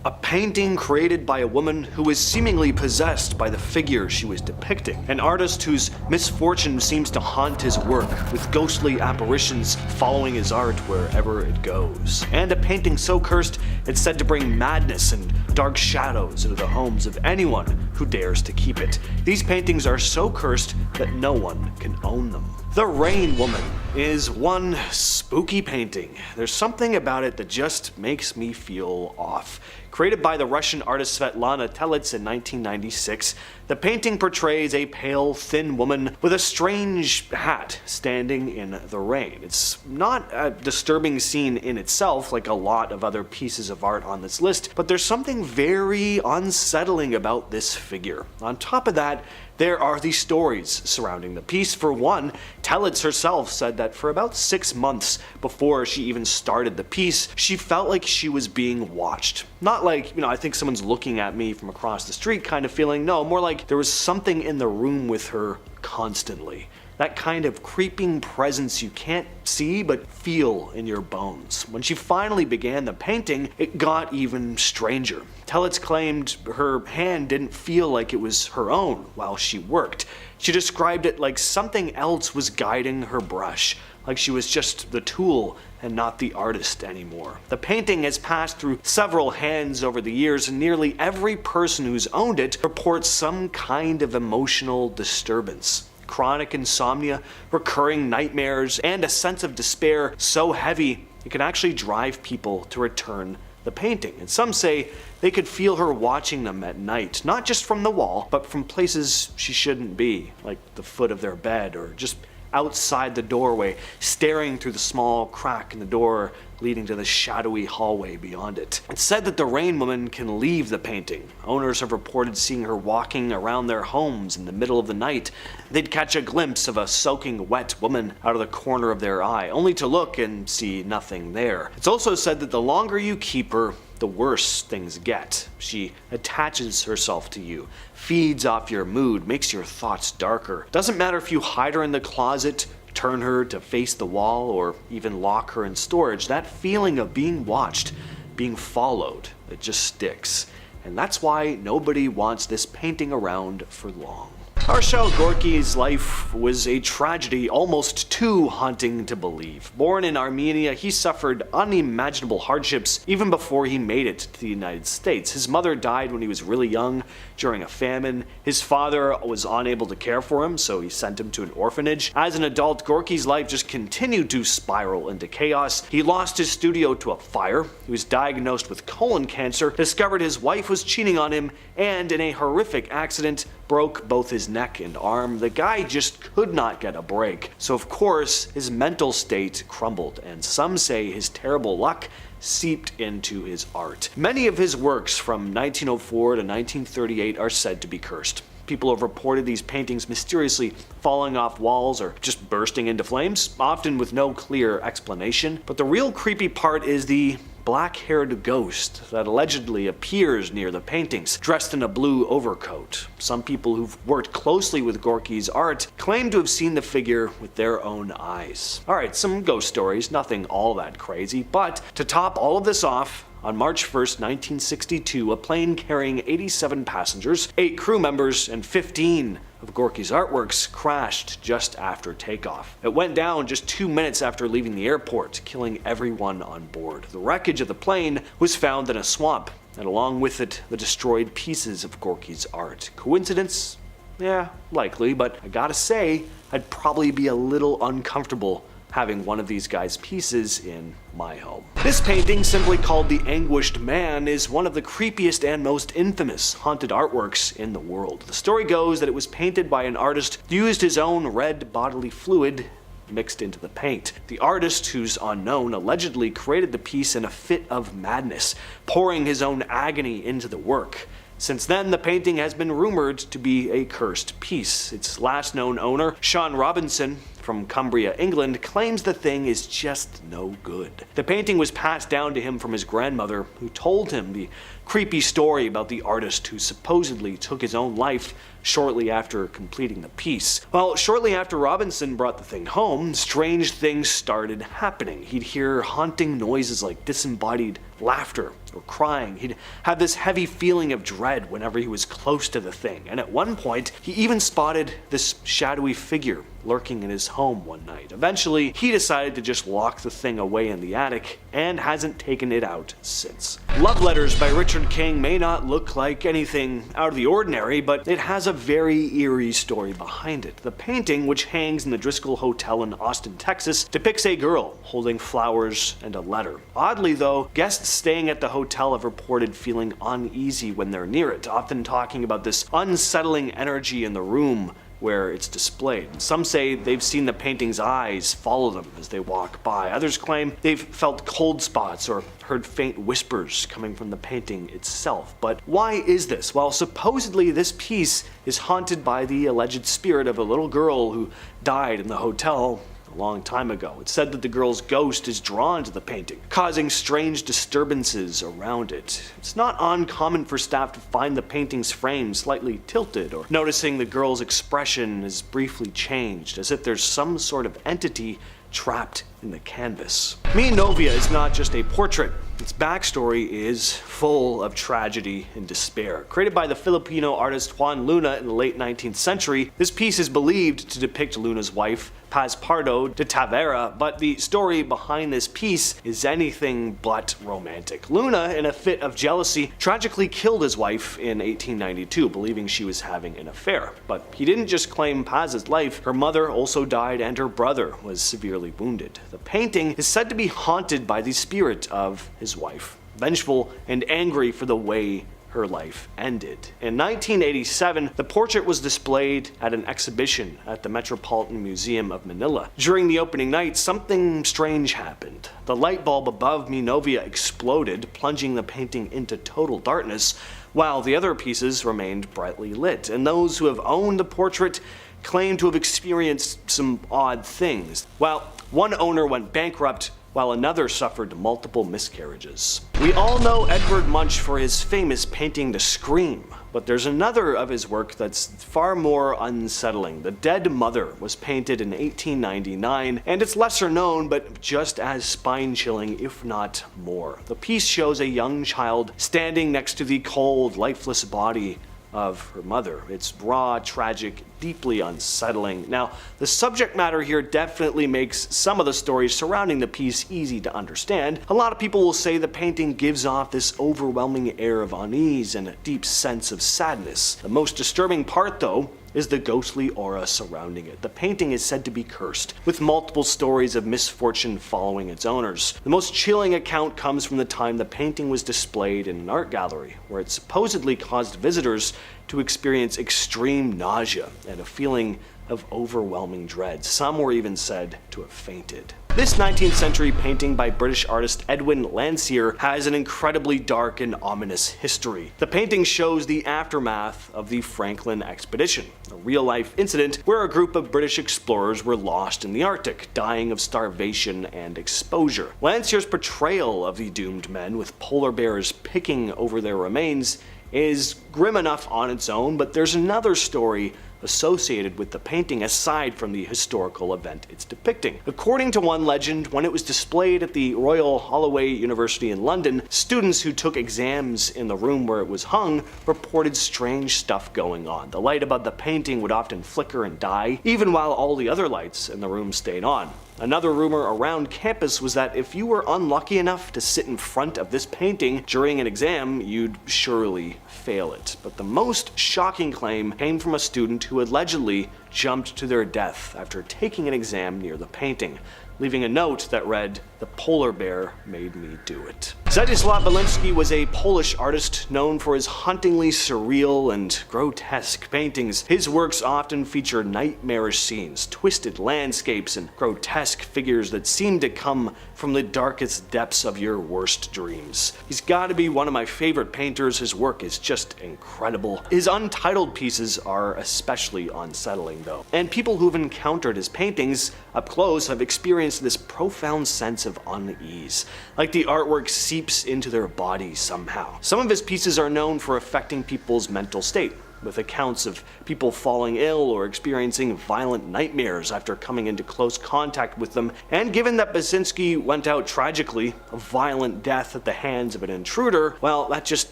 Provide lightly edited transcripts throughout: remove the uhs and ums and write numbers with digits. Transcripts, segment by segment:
A painting created by a woman who was seemingly possessed by the figure she was depicting. An artist whose misfortune seems to haunt his work, with ghostly apparitions following his art wherever it goes. And a painting so cursed it's said to bring madness and dark shadows into the homes of anyone who dares to keep it. These paintings are so cursed that no one can own them. The Rain Woman is one spooky painting. There's something about it that just makes me feel off. Created by the Russian artist Svetlana Telets in 1996, the painting portrays a pale, thin woman with a strange hat standing in the rain. It's not a disturbing scene in itself like a lot of other pieces of art on this list, but there's something very unsettling about this figure. On top of that, there are the stories surrounding the piece. For one, Telets herself said that for about 6 months before she even started the piece, she felt like she was being watched. Not like, I think someone's looking at me from across the street kind of feeling. No, more like there was something in the room with her constantly. That kind of creeping presence you can't see but feel in your bones. When she finally began the painting, it got even stranger. Telets claimed her hand didn't feel like it was her own while she worked. She described it like something else was guiding her brush, like she was just the tool and not the artist anymore. The painting has passed through several hands over the years, and nearly every person who's owned it reports some kind of emotional disturbance. Chronic insomnia, recurring nightmares, and a sense of despair so heavy it can actually drive people to return the painting. And some say they could feel her watching them at night, not just from the wall, but from places she shouldn't be, like the foot of their bed or just outside the doorway, staring through the small crack in the door leading to the shadowy hallway beyond it. It's said that the Rain Woman can leave the painting. Owners have reported seeing her walking around their homes in the middle of the night. They'd catch a glimpse of a soaking wet woman out of the corner of their eye, only to look and see nothing there. It's also said that the longer you keep her, the worse things get. She attaches herself to you, feeds off your mood, makes your thoughts darker. Doesn't matter if you hide her in the closet, turn her to face the wall, or even lock her in storage. That feeling of being watched, being followed, it just sticks. And that's why nobody wants this painting around for long. Arshel Gorky's life was a tragedy almost too haunting to believe. Born in Armenia, he suffered unimaginable hardships even before he made it to the United States. His mother died when he was really young during a famine. His father was unable to care for him, so he sent him to an orphanage. As an adult, Gorky's life just continued to spiral into chaos. He lost his studio to a fire. He was diagnosed with colon cancer, discovered his wife was cheating on him, and in a horrific accident, broke both his neck and arm. The guy just could not get a break. So of course, his mental state crumbled, and some say his terrible luck seeped into his art. Many of his works from 1904 to 1938 are said to be cursed. People have reported these paintings mysteriously falling off walls or just bursting into flames, often with no clear explanation. But the real creepy part is the black-haired ghost that allegedly appears near the paintings, dressed in a blue overcoat. Some people who've worked closely with Gorky's art claim to have seen the figure with their own eyes. Alright, some ghost stories, nothing all that crazy, but to top all of this off, on March 1st, 1962, a plane carrying 87 passengers, 8 crew members, and 15 of Gorky's artworks crashed just after takeoff. It went down just 2 minutes after leaving the airport, killing everyone on board. The wreckage of the plane was found in a swamp, and along with it, the destroyed pieces of Gorky's art. Coincidence? Yeah, likely, but I gotta say, I'd probably be a little uncomfortable having one of these guys' pieces in my home. This painting, simply called The Anguished Man, is one of the creepiest and most infamous haunted artworks in the world. The story goes that it was painted by an artist who used his own red bodily fluid mixed into the paint. The artist, who's unknown, allegedly created the piece in a fit of madness, pouring his own agony into the work. Since then, the painting has been rumored to be a cursed piece. Its last known owner, Sean Robinson, from Cumbria, England, claims the thing is just no good. The painting was passed down to him from his grandmother, who told him the creepy story about the artist who supposedly took his own life shortly after completing the piece. Well, shortly after Robinson brought the thing home, strange things started happening. He'd hear haunting noises like disembodied laughter or crying. He'd have this heavy feeling of dread whenever he was close to the thing, and at one point, he even spotted this shadowy figure lurking in his home one night. Eventually, he decided to just lock the thing away in the attic and hasn't taken it out since. Love Letters by Richard King may not look like anything out of the ordinary, but it has a very eerie story behind it. The painting, which hangs in the Driscoll Hotel in Austin, Texas, depicts a girl holding flowers and a letter. Oddly though, guests staying at the hotel have reported feeling uneasy when they're near it, often talking about this unsettling energy in the room where it's displayed. Some say they've seen the painting's eyes follow them as they walk by. Others claim they've felt cold spots or heard faint whispers coming from the painting itself. But why is this? Well, supposedly this piece is haunted by the alleged spirit of a little girl who died in the hotel a long time ago. It's said that the girl's ghost is drawn to the painting, causing strange disturbances around it. It's not uncommon for staff to find the painting's frame slightly tilted, or noticing the girl's expression is briefly changed, as if there's some sort of entity trapped in the canvas. Mi Novia is not just a portrait. Its backstory is full of tragedy and despair. Created by the Filipino artist Juan Luna in the late 19th century, this piece is believed to depict Luna's wife, Paz Pardo de Tavera, but the story behind this piece is anything but romantic. Luna, in a fit of jealousy, tragically killed his wife in 1892, believing she was having an affair. But he didn't just claim Paz's life, her mother also died and her brother was severely wounded. The painting is said to be haunted by the spirit of his wife, vengeful and angry for the way her life ended. In 1987, the portrait was displayed at an exhibition at the Metropolitan Museum of Manila. During the opening night, something strange happened. The light bulb above Mi Novia exploded, plunging the painting into total darkness, while the other pieces remained brightly lit. And those who have owned the portrait claim to have experienced some odd things. While one owner went bankrupt, while another suffered multiple miscarriages. We all know Edvard Munch for his famous painting The Scream, but there's another of his work that's far more unsettling. The Dead Mother was painted in 1899, and it's lesser known, but just as spine-chilling, if not more. The piece shows a young child standing next to the cold, lifeless body of her mother. It's raw, tragic, deeply unsettling. Now, the subject matter here definitely makes some of the stories surrounding the piece easy to understand. A lot of people will say the painting gives off this overwhelming air of unease and a deep sense of sadness. The most disturbing part, though, is the ghostly aura surrounding it. The painting is said to be cursed, with multiple stories of misfortune following its owners. The most chilling account comes from the time the painting was displayed in an art gallery, where it supposedly caused visitors to experience extreme nausea and a feeling of overwhelming dread. Some were even said to have fainted. This 19th century painting by British artist Edwin Landseer has an incredibly dark and ominous history. The painting shows the aftermath of the Franklin expedition, a real-life incident where a group of British explorers were lost in the Arctic, dying of starvation and exposure. Landseer's portrayal of the doomed men, with polar bears picking over their remains, is grim enough on its own, but there's another story associated with the painting aside from the historical event it's depicting. According to one legend, when it was displayed at the Royal Holloway University in London, students who took exams in the room where it was hung reported strange stuff going on. The light above the painting would often flicker and die, even while all the other lights in the room stayed on. Another rumor around campus was that if you were unlucky enough to sit in front of this painting during an exam, you'd surely fail it. But the most shocking claim came from a student who allegedly jumped to their death after taking an exam near the painting, leaving a note that read, "The polar bear made me do it." Zdzisław Bielinski was a Polish artist known for his hauntingly surreal and grotesque paintings. His works often feature nightmarish scenes, twisted landscapes, and grotesque figures that seem to come from the darkest depths of your worst dreams. He's gotta be one of my favorite painters. His work is just incredible. His untitled pieces are especially unsettling though, and people who've encountered his paintings up close have experienced this profound sense of unease, like the artwork seeps into their bodies somehow. Some of his pieces are known for affecting people's mental state, with accounts of people falling ill or experiencing violent nightmares after coming into close contact with them. And given that Basinski went out tragically, a violent death at the hands of an intruder, well, that just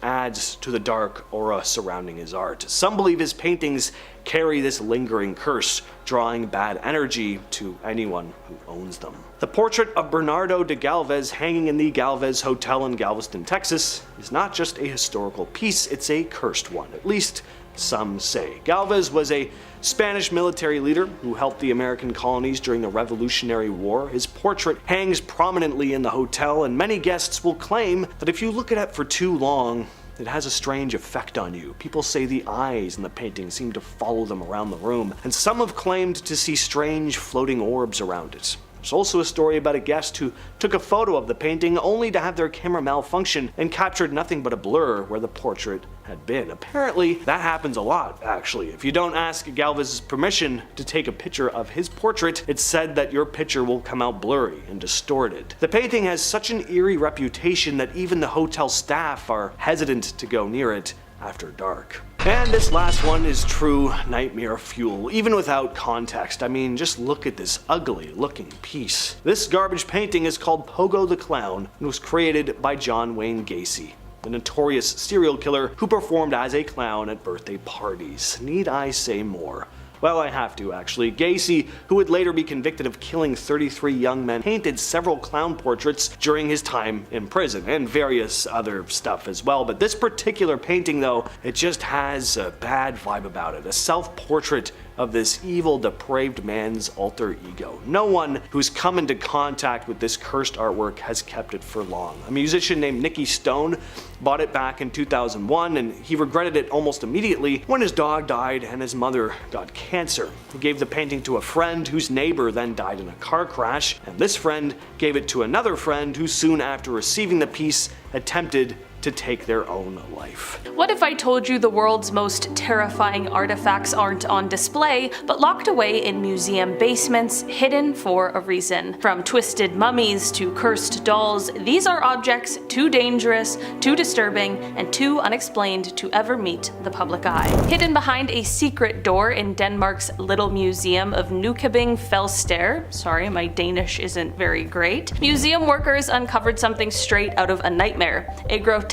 adds to the dark aura surrounding his art. Some believe his paintings carry this lingering curse, drawing bad energy to anyone who owns them. The portrait of Bernardo de Galvez hanging in the Galvez Hotel in Galveston, Texas, is not just a historical piece, it's a cursed one, at least some say. Galvez was a Spanish military leader who helped the American colonies during the Revolutionary War. His portrait hangs prominently in the hotel, and many guests will claim that if you look at it for too long, it has a strange effect on you. People say the eyes in the painting seem to follow them around the room, and some have claimed to see strange floating orbs around it. There's also a story about a guest who took a photo of the painting only to have their camera malfunction and captured nothing but a blur where the portrait had been. Apparently, that happens a lot, actually. If you don't ask Galvez's permission to take a picture of his portrait, it's said that your picture will come out blurry and distorted. The painting has such an eerie reputation that even the hotel staff are hesitant to go near it after dark. And this last one is true nightmare fuel, even without context. I mean, just look at this ugly looking piece. This garbage painting is called Pogo the Clown and was created by John Wayne Gacy, the notorious serial killer who performed as a clown at birthday parties. Need I say more? Well, I have to, actually. Gacy, who would later be convicted of killing 33 young men, painted several clown portraits during his time in prison, and various other stuff as well. But this particular painting, though, it just has a bad vibe about it. A self-portrait of this evil, depraved man's alter ego. No one who's come into contact with this cursed artwork has kept it for long. A musician named Nicky Stone bought it back in 2001, and he regretted it almost immediately when his dog died and his mother got cancer. He gave the painting to a friend whose neighbor then died in a car crash, and this friend gave it to another friend who soon after receiving the piece attempted to take their own life. What if I told you the world's most terrifying artifacts aren't on display, but locked away in museum basements, hidden for a reason? From twisted mummies to cursed dolls, these are objects too dangerous, too disturbing, and too unexplained to ever meet the public eye. Hidden behind a secret door in Denmark's Little Museum of Nykøbing Falster, sorry, my Danish isn't very great, museum workers uncovered something straight out of a nightmare. A grotesque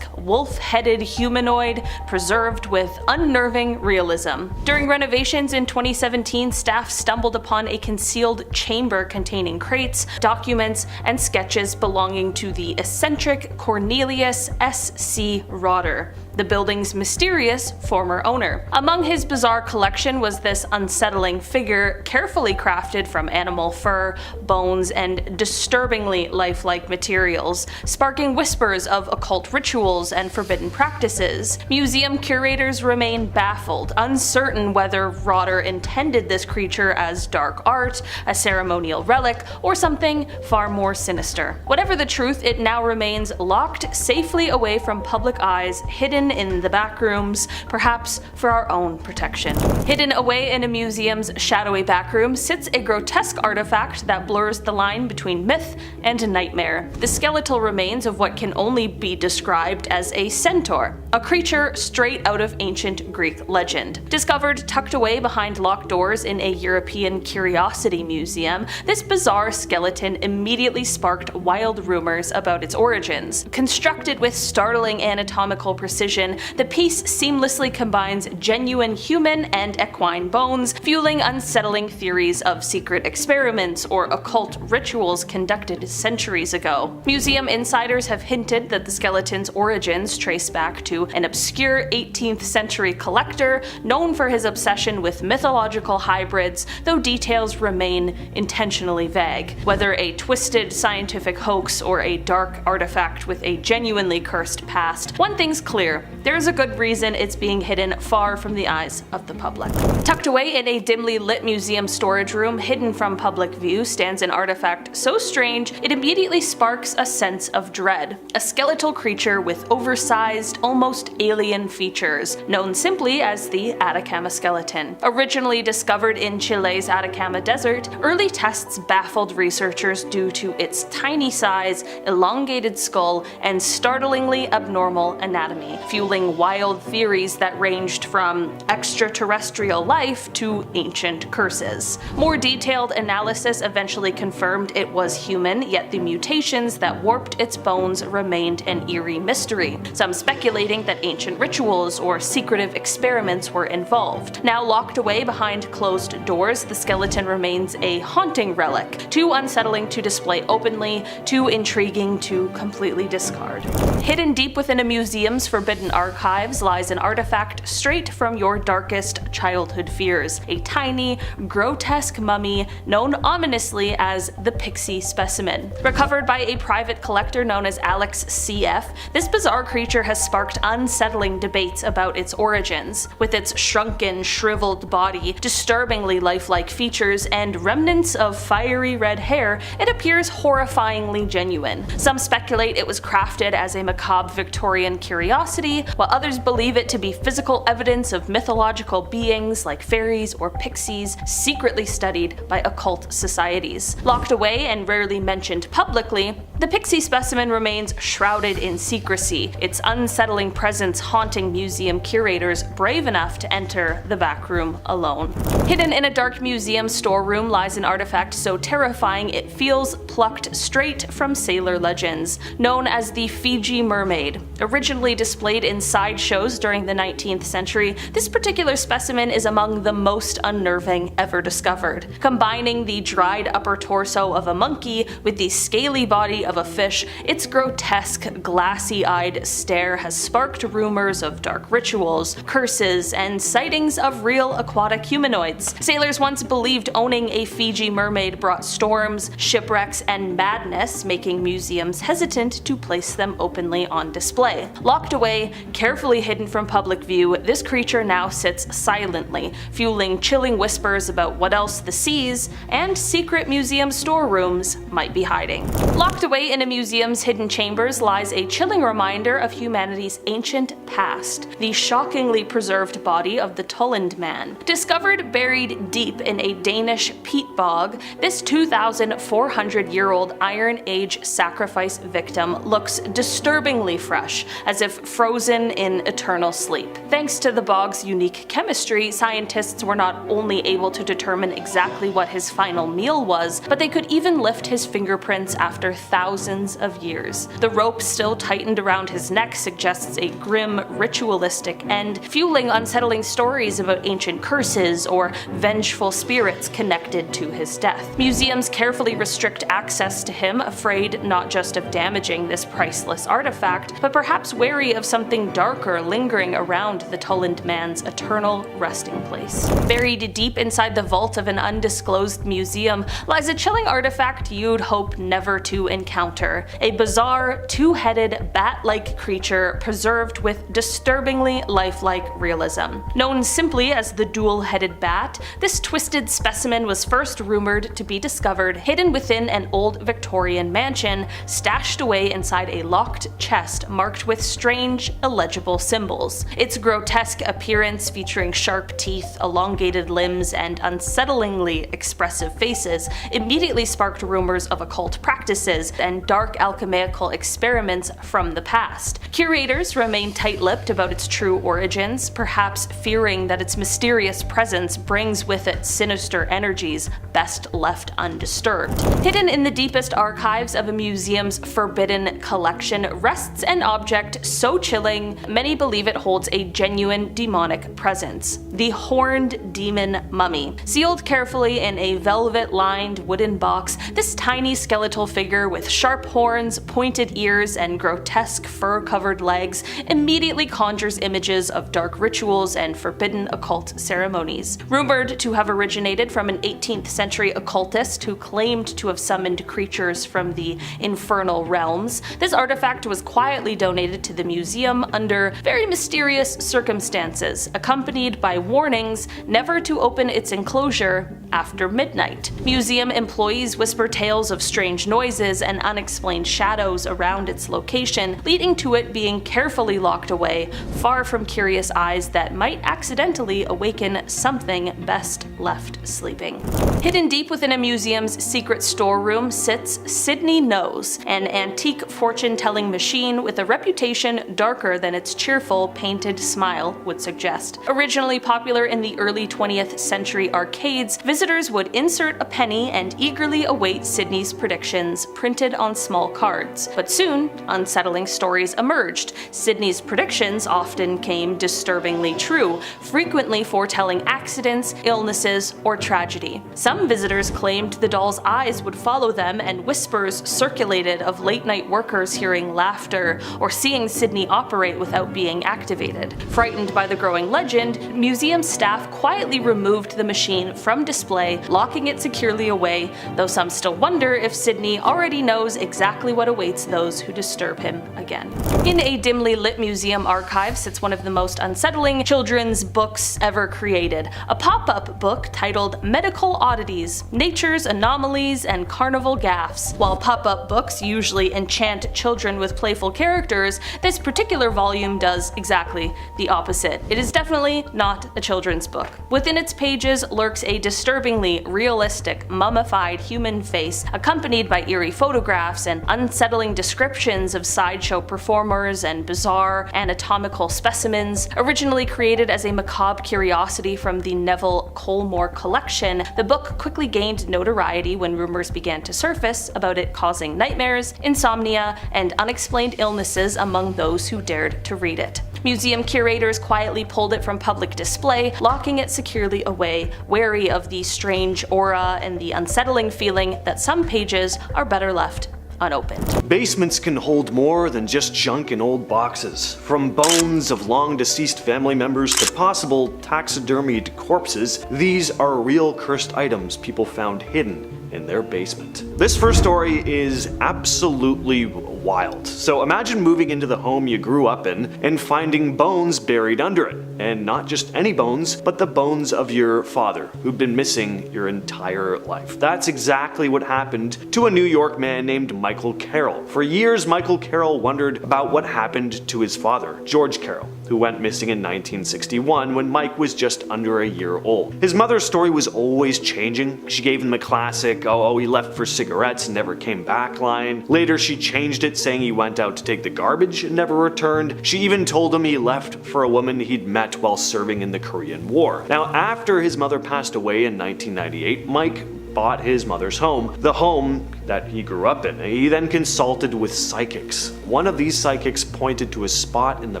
wolf-headed humanoid preserved with unnerving realism. During renovations in 2017, staff stumbled upon a concealed chamber containing crates, documents, and sketches belonging to the eccentric Cornelius S.C. Rotter, the building's mysterious former owner. Among his bizarre collection was this unsettling figure carefully crafted from animal fur, bones, and disturbingly lifelike materials, sparking whispers of occult rituals and forbidden practices. Museum curators remain baffled, uncertain whether Rotter intended this creature as dark art, a ceremonial relic, or something far more sinister. Whatever the truth, it now remains locked safely away from public eyes, hidden in the back rooms, perhaps for our own protection. Hidden away in a museum's shadowy backroom sits a grotesque artifact that blurs the line between myth and nightmare. The skeletal remains of what can only be described as a centaur, a creature straight out of ancient Greek legend. Discovered tucked away behind locked doors in a European curiosity museum, this bizarre skeleton immediately sparked wild rumors about its origins. Constructed with startling anatomical precision, the piece seamlessly combines genuine human and equine bones, fueling unsettling theories of secret experiments or occult rituals conducted centuries ago. Museum insiders have hinted that the skeleton's origins trace back to an obscure 18th century collector known for his obsession with mythological hybrids, though details remain intentionally vague. Whether a twisted scientific hoax or a dark artifact with a genuinely cursed past, one thing's clear: there is a good reason it's being hidden far from the eyes of the public. Tucked away in a dimly lit museum storage room, hidden from public view, stands an artifact so strange it immediately sparks a sense of dread. A skeletal creature with oversized, almost alien features, known simply as the Atacama skeleton. Originally discovered in Chile's Atacama Desert, early tests baffled researchers due to its tiny size, elongated skull, and startlingly abnormal anatomy. fueling wild theories that ranged from extraterrestrial life to ancient curses. More detailed analysis eventually confirmed it was human, yet the mutations that warped its bones remained an eerie mystery, some speculating that ancient rituals or secretive experiments were involved. Now locked away behind closed doors, the skeleton remains a haunting relic, too unsettling to display openly, too intriguing to completely discard. Hidden deep within a museum's forbidden archives lies an artifact straight from your darkest childhood fears, a tiny, grotesque mummy known ominously as the Pixie specimen. Recovered by a private collector known as Alex CF, this bizarre creature has sparked unsettling debates about its origins. With its shrunken, shriveled body, disturbingly lifelike features, and remnants of fiery red hair, it appears horrifyingly genuine. Some speculate it was crafted as a macabre Victorian curiosity, while others believe it to be physical evidence of mythological beings like fairies or pixies secretly studied by occult societies. Locked away and rarely mentioned publicly, the Pixie specimen remains shrouded in secrecy, its unsettling presence haunting museum curators brave enough to enter the back room alone. Hidden in a dark museum storeroom lies an artifact so terrifying it feels plucked straight from sailor legends, known as the Fiji mermaid. Originally displayed in sideshows during the 19th century, this particular specimen is among the most unnerving ever discovered. Combining the dried upper torso of a monkey with the scaly body of a fish, its grotesque, glassy-eyed stare has sparked rumors of dark rituals, curses, and sightings of real aquatic humanoids. Sailors once believed owning a Fiji mermaid brought storms, shipwrecks, and madness, making museums hesitant to place them openly on display. Locked away, carefully hidden from public view, this creature now sits silently, fueling chilling whispers about what else the seas and secret museum storerooms might be hiding. Locked away in a museum's hidden chambers lies a chilling reminder of humanity's ancient past, the shockingly preserved body of the Tulland Man. Discovered buried deep in a Danish peat bog, this 2,400-year-old Iron Age sacrifice victim looks disturbingly fresh, as if frozen in eternal sleep. Thanks to the bog's unique chemistry, scientists were not only able to determine exactly what his final meal was, but they could even lift his fingerprints after thousands of years. The rope still tightened around his neck suggests a grim, ritualistic end, fueling unsettling stories about ancient curses or vengeful spirits connected to his death. Museums carefully restrict access to him, afraid not just of damaging this priceless artifact, but perhaps wary of something darker lingering around the Tulland Man's eternal resting place. Buried deep inside the vault of an undisclosed museum lies a chilling artifact you'd hope never to encounter, a bizarre, two-headed, bat-like creature preserved with disturbingly lifelike realism. Known simply as the dual-headed bat, this twisted specimen was first rumored to be discovered hidden within an old Victorian mansion, stashed away inside a locked chest marked with strange, illegible symbols. Its grotesque appearance, featuring sharp teeth, elongated limbs, and unsettlingly expressive faces, immediately sparked rumors of occult practices and dark alchemical experiments from the past. Curators remain tight-lipped about its true origins, perhaps fearing that its mysterious presence brings with it sinister energies best left undisturbed. Hidden in the deepest archives of a museum's forbidden collection rests an object so chilling, many believe it holds a genuine demonic presence: the horned demon mummy. Sealed carefully in a velvet-lined wooden box, this tiny skeletal figure with sharp horns, pointed ears, and grotesque fur-covered legs immediately conjures images of dark rituals and forbidden occult ceremonies. Rumored to have originated from an 18th century occultist who claimed to have summoned creatures from the infernal realms, this artifact was quietly donated to the museum under very mysterious circumstances, accompanied by warnings never to open its enclosure after midnight. Museum employees whisper tales of strange noises and unexplained shadows around its location, leading to it being carefully locked away, far from curious eyes that might accidentally awaken something best left sleeping. Hidden deep within a museum's secret storeroom sits Sydney Knows, an antique fortune-telling machine with a reputation reputation darker than its cheerful, painted smile would suggest. Originally popular in the early 20th century arcades, visitors would insert a penny and eagerly await Sydney's predictions printed on small cards. But soon, unsettling stories emerged. Sydney's predictions often came disturbingly true, frequently foretelling accidents, illnesses, or tragedy. Some visitors claimed the doll's eyes would follow them, and whispers circulated of late-night workers hearing laughter or seeing Sydney operate without being activated. Frightened by the growing legend, museum staff quietly removed the machine from display, locking it securely away, though some still wonder if Sydney already knows exactly what awaits those who disturb him again. In a dimly lit museum archive sits one of the most unsettling children's books ever created, a pop-up book titled Medical Oddities, Nature's Anomalies and Carnival Gaffes. While pop-up books usually enchant children with playful characters, this particular volume does exactly the opposite. It is definitely not a children's book. Within its pages lurks a disturbingly realistic, mummified human face, accompanied by eerie photographs and unsettling descriptions of sideshow performers and bizarre anatomical specimens. Originally created as a macabre curiosity from the Neville Colmore collection, the book quickly gained notoriety when rumors began to surface about it causing nightmares, insomnia, and unexplained illnesses among those who dared to read it. Museum curators quietly pulled it from public display, locking it securely away, wary of the strange aura and the unsettling feeling that some pages are better left unopened. Basements can hold more than just junk in old boxes. From bones of long-deceased family members to possible taxidermied corpses, these are real cursed items people found hidden in their basement. This first story is absolutely wild. So imagine moving into the home you grew up in and finding bones buried under it. And not just any bones, but the bones of your father, who'd been missing your entire life. That's exactly what happened to a New York man named Michael Carroll. For years, Michael Carroll wondered about what happened to his father, George Carroll, who went missing in 1961 when Mike was just under a year old. His mother's story was always changing. She gave him the classic, oh, he left for cigarettes and never came back line. Later, she changed it, saying he went out to take the garbage and never returned. She even told him he left for a woman he'd met while serving in the Korean War. Now, after his mother passed away in 1998, Mike bought his mother's home, the home that he grew up in. He then consulted with psychics. One of these psychics pointed to a spot in the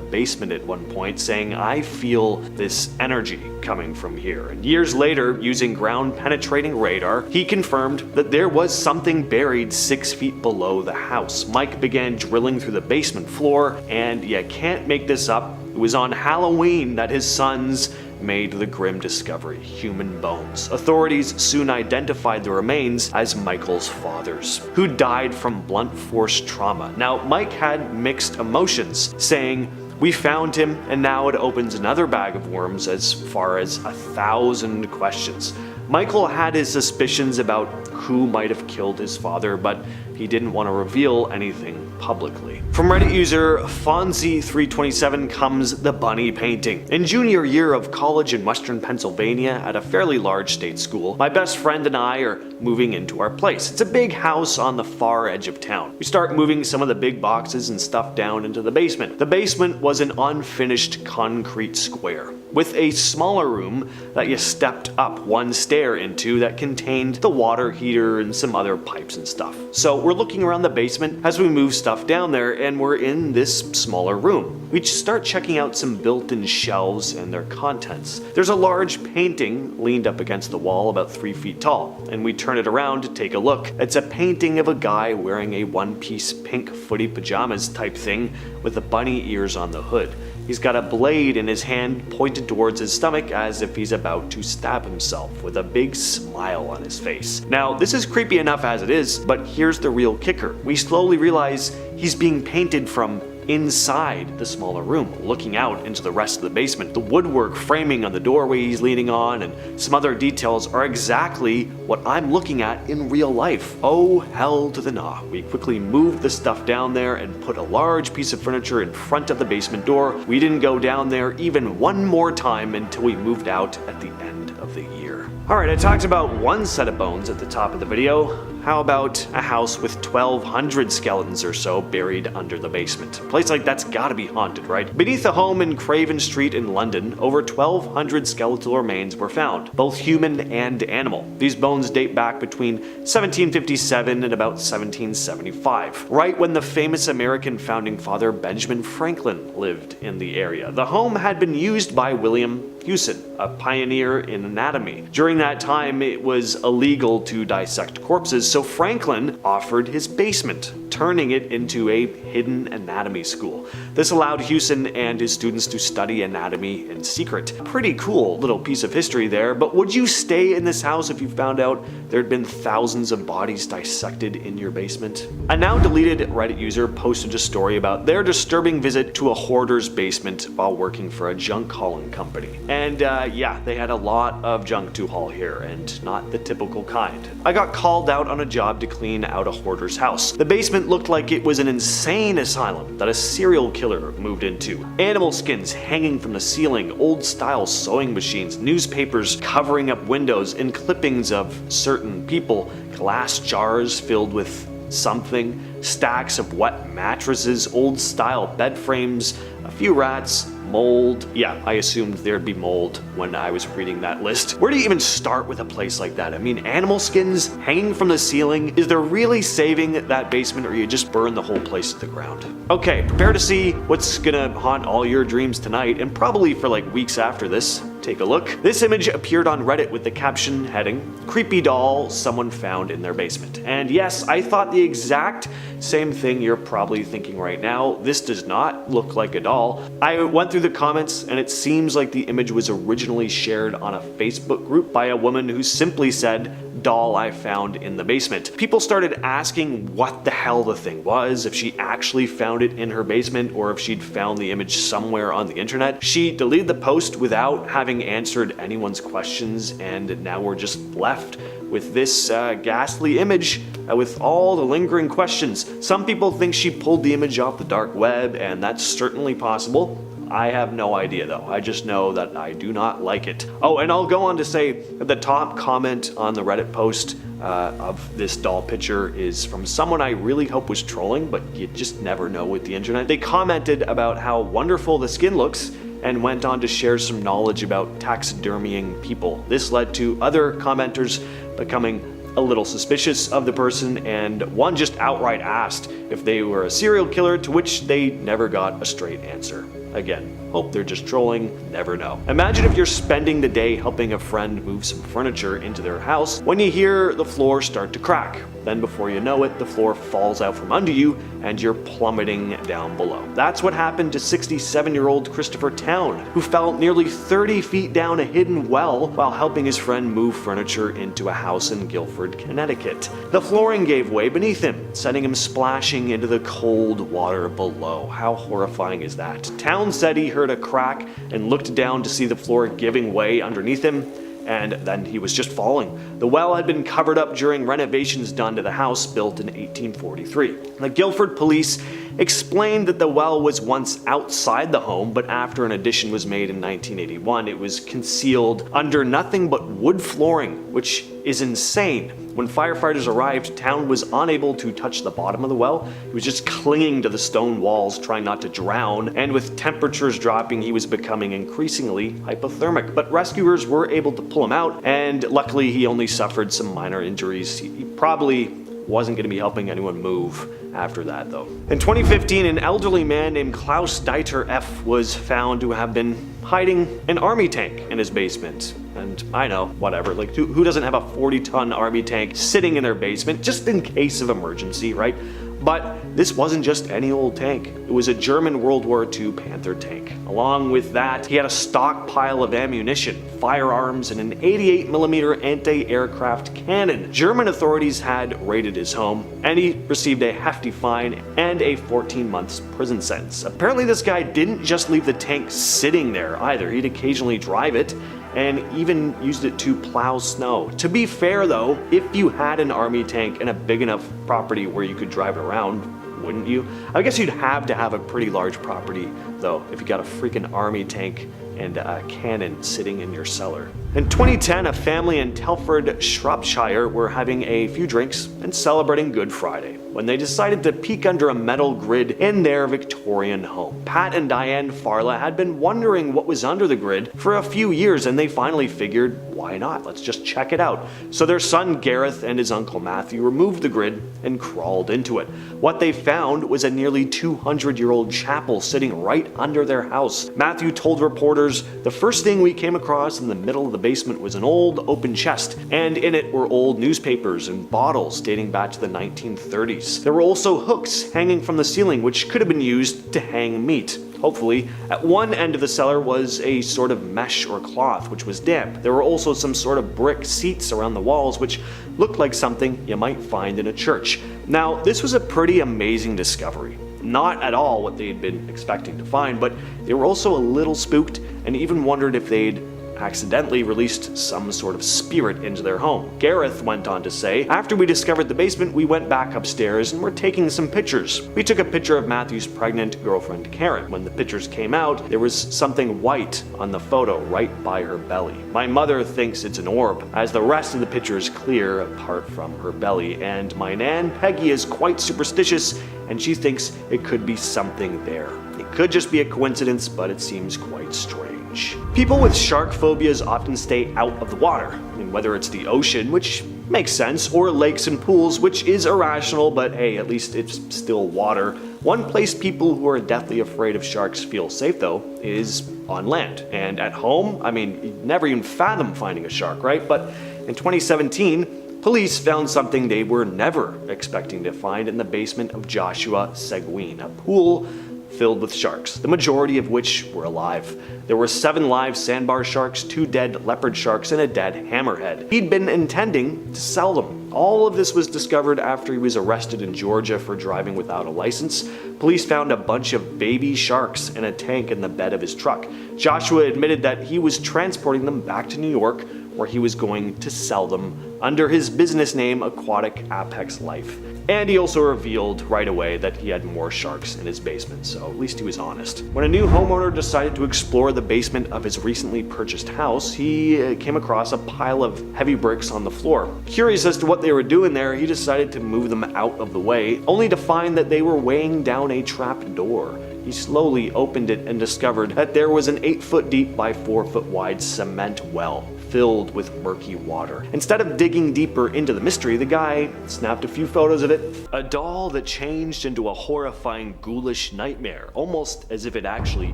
basement at one point, saying, I feel this energy coming from here. And years later, using ground-penetrating radar, he confirmed that there was something buried 6 feet below the house. Mike began drilling through the basement floor, and you can't make this up, it was on Halloween that his sons made the grim discovery: human bones. Authorities soon identified the remains as Michael's father's, who died from blunt force trauma. Now, Mike had mixed emotions, saying, we found him, and now it opens another bag of worms as far as 1,000 questions. Michael had his suspicions about who might have killed his father, but he didn't want to reveal anything publicly. From Reddit user Fonzie327 comes the bunny painting. In junior year of college in western Pennsylvania at a fairly large state school, my best friend and I are moving into our place. It's a big house on the far edge of town. We start moving some of the big boxes and stuff down into the basement. The basement was an unfinished concrete square, with a smaller room that you stepped up one stair into that contained the water heater and some other pipes and stuff. So we're looking around the basement as we move stuff down there, and we're in this smaller room. We start checking out some built-in shelves and their contents. There's a large painting leaned up against the wall about 3 feet tall, and we turn it around to take a look. It's a painting of a guy wearing a one-piece pink footy pajamas type thing with the bunny ears on the hood. He's got a blade in his hand pointed towards his stomach as if he's about to stab himself, with a big smile on his face. Now, this is creepy enough as it is, but here's the real kicker. We slowly realize he's being painted from inside the smaller room, looking out into the rest of the basement. The woodwork framing on the doorway he's leaning on and some other details are exactly what I'm looking at in real life. Oh, hell to the nah. We quickly moved the stuff down there and put a large piece of furniture in front of the basement door. We didn't go down there even one more time until we moved out at the end of the year. Alright, I talked about one set of bones at the top of the video. How about a house with 1,200 skeletons or so buried under the basement? A place like that's gotta be haunted, right? Beneath a home in Craven Street in London, over 1,200 skeletal remains were found, both human and animal. These bones date back between 1757 and about 1775, right when the famous American founding father Benjamin Franklin lived in the area. The home had been used by William Hewson, a pioneer in anatomy. During that time, it was illegal to dissect corpses, so Franklin offered his basement, turning it into a hidden anatomy school. This allowed Hewson and his students to study anatomy in secret. Pretty cool little piece of history there, but would you stay in this house if you found out there'd been thousands of bodies dissected in your basement? A now deleted Reddit user posted a story about their disturbing visit to a hoarder's basement while working for a junk hauling company. And yeah, they had a lot of junk to haul here, and not the typical kind. I got called out on a job to clean out a hoarder's house. The basement looked like it was an insane asylum that a serial killer moved into. Animal skins hanging from the ceiling, old-style sewing machines, newspapers covering up windows, and clippings of certain people, glass jars filled with something, stacks of wet mattresses, old-style bed frames, a few rats, mold. Yeah, I assumed there'd be mold when I was reading that list. Where do you even start with a place like that? I mean, animal skins hanging from the ceiling. Is there really saving that basement, or you just burn the whole place to the ground? Okay, prepare to see what's gonna haunt all your dreams tonight, and probably for like weeks after this. Take a look. This image appeared on Reddit with the caption heading, "Creepy doll someone found in their basement." And yes, I thought the exact same thing you're probably thinking right now. This does not look like a doll. I went through the comments, and it seems like the image was originally shared on a Facebook group by a woman who simply said, "Doll I found in the basement." People started asking what the hell the thing was, if she actually found it in her basement, or if she'd found the image somewhere on the internet. She deleted the post without having answered anyone's questions, and now we're just left with this ghastly image with all the lingering questions. Some people think she pulled the image off the dark web, and that's certainly possible. I have no idea though. I just know that I do not like it. Oh, and I'll go on to say that the top comment on the Reddit post of this doll picture is from someone I really hope was trolling, but you just never know with the internet. They commented about how wonderful the skin looks and went on to share some knowledge about taxidermying people. This led to other commenters becoming a little suspicious of the person, and one just outright asked if they were a serial killer, to which they never got a straight answer. Again, hope they're just trolling, never know. Imagine if you're spending the day helping a friend move some furniture into their house when you hear the floor start to crack. Then before you know it, the floor falls out from under you and you're plummeting down below. That's what happened to 67-year-old Christopher Town, who fell nearly 30 feet down a hidden well while helping his friend move furniture into a house in Guilford, Connecticut. The flooring gave way beneath him, sending him splashing into the cold water below. How horrifying is that? Town said he heard a crack and looked down to see the floor giving way underneath him, and then he was just falling. The well had been covered up during renovations done to the house built in 1843. The Guilford police explained that the well was once outside the home, but after an addition was made in 1981, it was concealed under nothing but wood flooring, which is insane. When firefighters arrived, Town was unable to touch the bottom of the well. He was just clinging to the stone walls, trying not to drown, and with temperatures dropping, he was becoming increasingly hypothermic. But rescuers were able to pull him out, and luckily he only suffered some minor injuries. He probably wasn't going to be helping anyone move after that though. In 2015, an elderly man named Klaus Dieter F. was found to have been hiding an army tank in his basement. And I know, whatever, like who doesn't have a 40-ton army tank sitting in their basement just in case of emergency, right? But this wasn't just any old tank. It was a German World War II Panther tank. Along with that, he had a stockpile of ammunition, firearms, and an 88mm anti-aircraft cannon. German authorities had raided his home, and he received a hefty fine and a 14 months prison sentence. Apparently this guy didn't just leave the tank sitting there either. He'd occasionally drive it, and even used it to plow snow. To be fair though, if you had an army tank and a big enough property where you could drive it around, wouldn't you? I guess you'd have to have a pretty large property, though, if you got a freaking army tank and a cannon sitting in your cellar. In 2010, a family in Telford, Shropshire were having a few drinks and celebrating Good Friday when they decided to peek under a metal grid in their Victorian home. Pat and Diane Farla had been wondering what was under the grid for a few years, and they finally figured, why not? Let's just check it out. So their son Gareth and his uncle Matthew removed the grid and crawled into it. What they found was a nearly 200-year-old chapel sitting right under their house. Matthew told reporters, "The first thing we came across in the middle of the basement was an old open chest, and in it were old newspapers and bottles dating back to the 1930s. There were also hooks hanging from the ceiling which could have been used to hang meat. Hopefully, at one end of the cellar was a sort of mesh or cloth which was damp. There were also some sort of brick seats around the walls which looked like something you might find in a church." Now, this was a pretty amazing discovery. Not at all what they had been expecting to find, but they were also a little spooked and even wondered if they'd accidentally released some sort of spirit into their home. Gareth went on to say, "After we discovered the basement, we went back upstairs and were taking some pictures. We took a picture of Matthew's pregnant girlfriend Karen. When the pictures came out, there was something white on the photo right by her belly. My mother thinks it's an orb, as the rest of the picture is clear apart from her belly, and my Nan Peggy is quite superstitious and she thinks it could be something there. It could just be a coincidence, but it seems quite strange." People with shark phobias often stay out of the water. I mean, whether it's the ocean, which makes sense, or lakes and pools, which is irrational, but hey, at least it's still water. One place people who are deathly afraid of sharks feel safe, though, is on land. And at home, I mean, you'd never even fathom finding a shark, right? But in 2017, police found something they were never expecting to find in the basement of Joshua Seguin, a pool filled with sharks, the majority of which were alive. There were 7 live sandbar sharks, 2 dead leopard sharks, and a dead hammerhead. He'd been intending to sell them. All of this was discovered after he was arrested in Georgia for driving without a license. Police found a bunch of baby sharks in a tank in the bed of his truck. Joshua admitted that he was transporting them back to New York, where he was going to sell them under his business name Aquatic Apex Life. And he also revealed right away that he had more sharks in his basement, so at least he was honest. When a new homeowner decided to explore the basement of his recently purchased house, he came across a pile of heavy bricks on the floor. Curious as to what they were doing there, he decided to move them out of the way, only to find that they were weighing down a trap door. He slowly opened it and discovered that there was an 8-foot deep by 4-foot wide cement well filled with murky water. Instead of digging deeper into the mystery, the guy snapped a few photos of it. A doll that changed into a horrifying ghoulish nightmare, almost as if it actually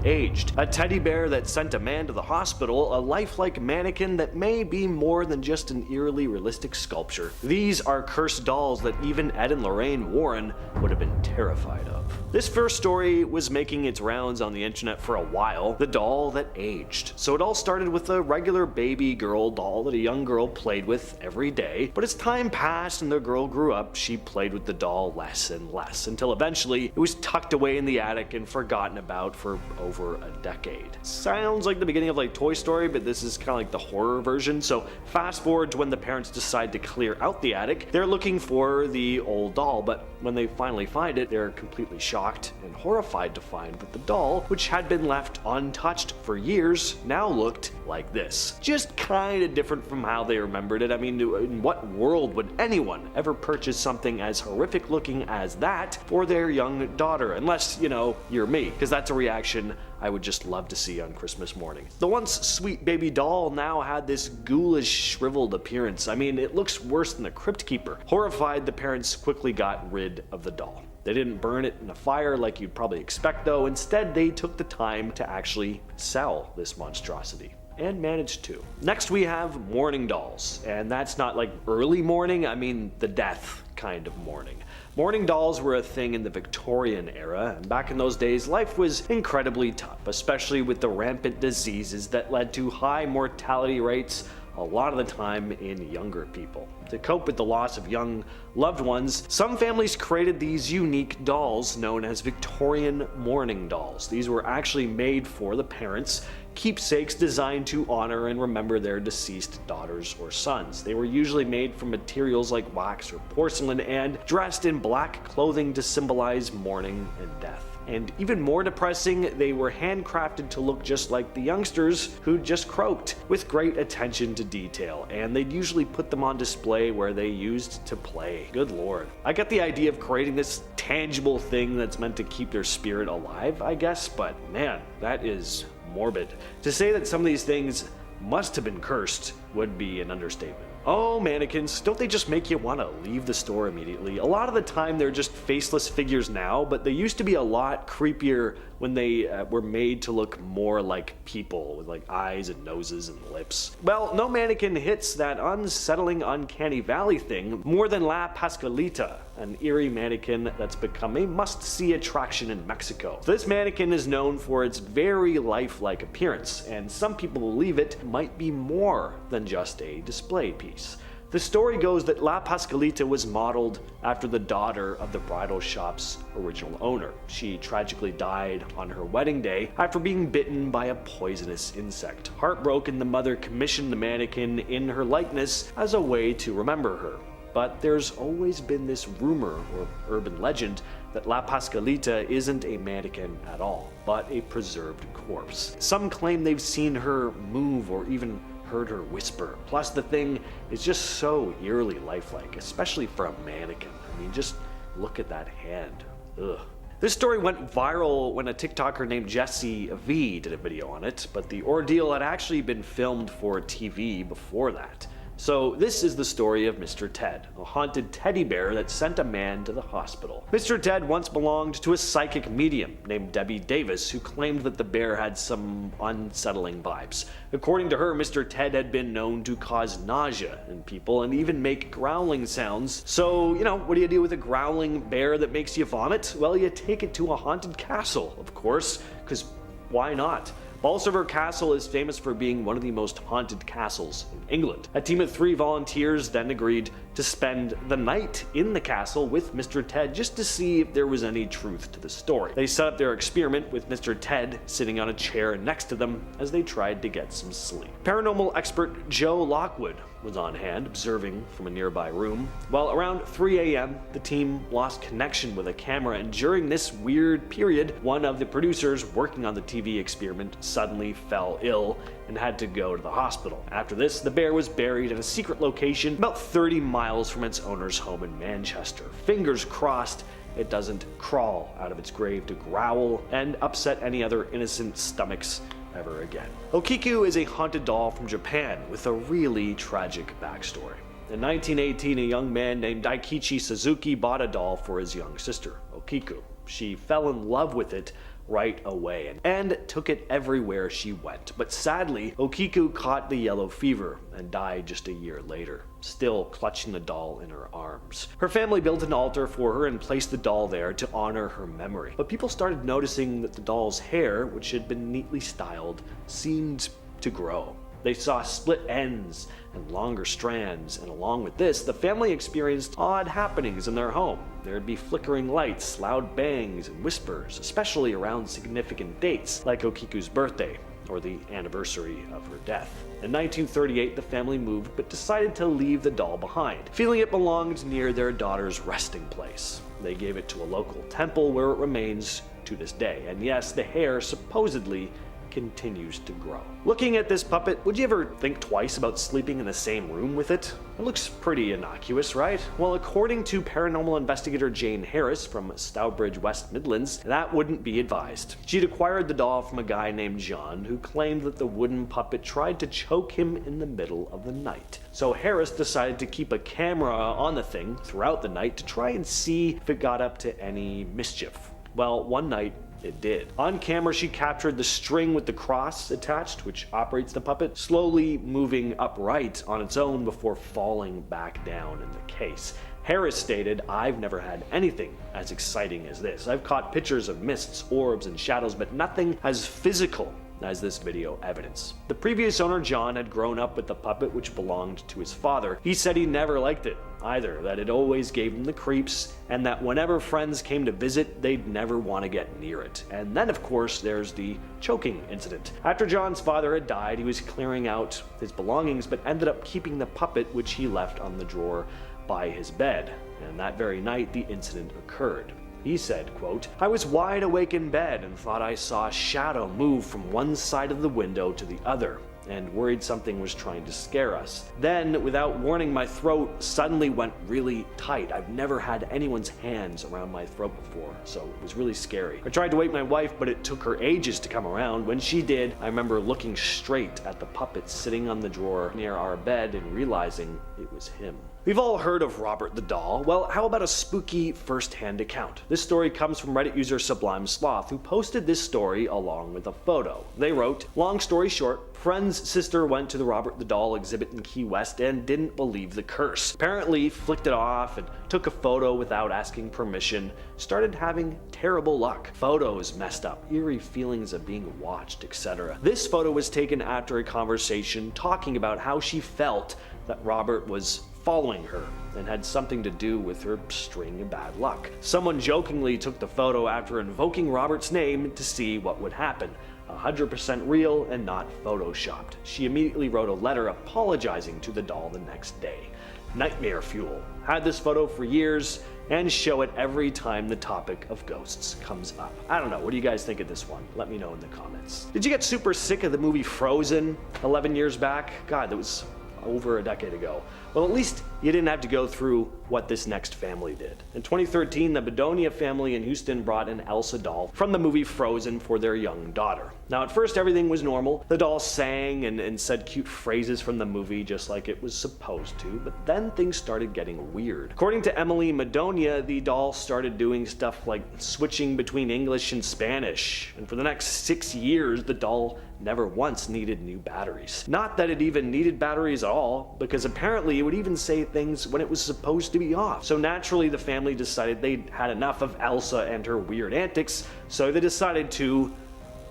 aged. A teddy bear that sent a man to the hospital, a lifelike mannequin that may be more than just an eerily realistic sculpture. These are cursed dolls that even Ed and Lorraine Warren would have been terrified of. This first story was making its rounds on the internet for a while, the doll that aged. So it all started with a regular baby girl doll that a young girl played with every day, but as time passed and the girl grew up, she played with the doll less and less, until eventually it was tucked away in the attic and forgotten about for over a decade. Sounds like the beginning of like Toy Story, but this is kind of like the horror version. So fast forward to when the parents decide to clear out the attic, they're looking for the old doll, but when they finally find it, they're completely shocked and horrified to find that the doll, which had been left untouched for years, now looked like this. Just kind of different from how they remembered it. I mean, in what world would anyone ever purchase something as horrific looking as that for their young daughter? Unless, you know, you're me, because that's a reaction I would just love to see on Christmas morning. The once sweet baby doll now had this ghoulish, shriveled appearance. I mean, it looks worse than the Crypt Keeper. Horrified, the parents quickly got rid of the doll. They didn't burn it in a fire like you'd probably expect though. Instead, they took the time to actually sell this monstrosity. And managed to. Next we have mourning dolls, and that's not like early mourning, I mean the death kind of mourning. Mourning dolls were a thing in the Victorian era, and back in those days life was incredibly tough, especially with the rampant diseases that led to high mortality rates, a lot of the time in younger people. To cope with the loss of young loved ones, some families created these unique dolls known as Victorian mourning dolls. These were actually made for the parents, keepsakes designed to honor and remember their deceased daughters or sons. They were usually made from materials like wax or porcelain and dressed in black clothing to symbolize mourning and death. And even more depressing, they were handcrafted to look just like the youngsters who just croaked, with great attention to detail, and they'd usually put them on display where they used to play. Good lord. I get the idea of creating this tangible thing that's meant to keep their spirit alive, I guess, but man, that is morbid. To say that some of these things must have been cursed would be an understatement. Oh, mannequins, don't they just make you want to leave the store immediately? A lot of the time they're just faceless figures now, but they used to be a lot creepier when they were made to look more like people, with like eyes and noses and lips. Well, no mannequin hits that unsettling uncanny valley thing more than La Pascualita, an eerie mannequin that's become a must-see attraction in Mexico. This mannequin is known for its very lifelike appearance, and some people believe it might be more than just a display piece. The story goes that La Pascualita was modeled after the daughter of the bridal shop's original owner. She tragically died on her wedding day after being bitten by a poisonous insect. Heartbroken, the mother commissioned the mannequin in her likeness as a way to remember her. But there's always been this rumor or urban legend that La Pascualita isn't a mannequin at all, but a preserved corpse. Some claim they've seen her move or even heard her whisper. Plus, the thing is just so eerily lifelike, especially for a mannequin. I mean, just look at that hand. Ugh. This story went viral when a TikToker named Jessie V did a video on it, but the ordeal had actually been filmed for TV before that. So this is the story of Mr. Ted, a haunted teddy bear that sent a man to the hospital. Mr. Ted once belonged to a psychic medium named Debbie Davis who claimed that the bear had some unsettling vibes. According to her, Mr. Ted had been known to cause nausea in people and even make growling sounds. So, what do you do with a growling bear that makes you vomit? Well, you take it to a haunted castle, of course, because why not? Bolsover Castle is famous for being one of the most haunted castles in England. A team of 3 volunteers then agreed to spend the night in the castle with Mr. Ted just to see if there was any truth to the story. They set up their experiment with Mr. Ted sitting on a chair next to them as they tried to get some sleep. Paranormal expert Joe Lockwood was on hand, observing from a nearby room. Well, around 3 a.m., the team lost connection with a camera, and during this weird period, one of the producers working on the TV experiment suddenly fell ill and had to go to the hospital. After this, the bear was buried at a secret location about 30 miles from its owner's home in Manchester. Fingers crossed it doesn't crawl out of its grave to growl and upset any other innocent stomachs ever again. Okiku is a haunted doll from Japan with a really tragic backstory. In 1918, a young man named Daikichi Suzuki bought a doll for his young sister, Okiku. She fell in love with it right away and took it everywhere she went. But sadly, Okiku caught the yellow fever and died just a year later, still clutching the doll in her arms. Her family built an altar for her and placed the doll there to honor her memory. But people started noticing that the doll's hair, which had been neatly styled, seemed to grow. They saw split ends and longer strands, and along with this, the family experienced odd happenings in their home. There'd be flickering lights, loud bangs, and whispers, especially around significant dates, like Okiku's birthday or the anniversary of her death. In 1938, the family moved, but decided to leave the doll behind, feeling it belonged near their daughter's resting place. They gave it to a local temple where it remains to this day, and yes, the hair supposedly continues to grow. Looking at this puppet, would you ever think twice about sleeping in the same room with it? It looks pretty innocuous, right? Well, according to paranormal investigator Jane Harris from Stourbridge, West Midlands, that wouldn't be advised. She'd acquired the doll from a guy named John who claimed that the wooden puppet tried to choke him in the middle of the night. So Harris decided to keep a camera on the thing throughout the night to try and see if it got up to any mischief. Well, one night, it did. On camera, she captured the string with the cross attached, which operates the puppet, slowly moving upright on its own before falling back down in the case. Harris stated, "I've never had anything as exciting as this. I've caught pictures of mists, orbs, and shadows, but nothing as physical as this video evidence. The previous owner, John, had grown up with the puppet which belonged to his father. He said he never liked it either, that it always gave him the creeps, and that whenever friends came to visit, they'd never want to get near it. And then, of course, there's the choking incident. After John's father had died, he was clearing out his belongings, but ended up keeping the puppet which he left on the drawer by his bed. And that very night, the incident occurred. He said, quote, "I was wide awake in bed and thought I saw a shadow move from one side of the window to the other, and worried something was trying to scare us. Then, without warning, my throat suddenly went really tight. I've never had anyone's hands around my throat before, so it was really scary. I tried to wake my wife, but it took her ages to come around. When she did, I remember looking straight at the puppet sitting on the drawer near our bed and realizing it was him." We've all heard of Robert the Doll. Well, how about a spooky first-hand account? This story comes from Reddit user Sublime Sloth, who posted this story along with a photo. They wrote, "Long story short, friend's sister went to the Robert the Doll exhibit in Key West and didn't believe the curse. Apparently flicked it off and took a photo without asking permission. Started having terrible luck. Photos messed up, eerie feelings of being watched, etc. This photo was taken after a conversation talking about how she felt that Robert was following her and had something to do with her string of bad luck. Someone jokingly took the photo after invoking Robert's name to see what would happen. 100% real and not photoshopped. She immediately wrote a letter apologizing to the doll the next day. Nightmare fuel. Had this photo for years and show it every time the topic of ghosts comes up." I don't know, what do you guys think of this one? Let me know in the comments. Did you get super sick of the movie Frozen 11 years back? God, that was over a decade ago. Well, at least you didn't have to go through what this next family did. In 2013, the Bedonia family in Houston brought an Elsa doll from the movie Frozen for their young daughter. Now, at first, everything was normal. The doll sang and said cute phrases from the movie just like it was supposed to, but then things started getting weird. According to Emily Bedonia, the doll started doing stuff like switching between English and Spanish, and for the next 6 years, the doll never once needed new batteries. Not that it even needed batteries at all, because apparently it would even say things when it was supposed to be off. So naturally the family decided they'd had enough of Elsa and her weird antics, so they decided to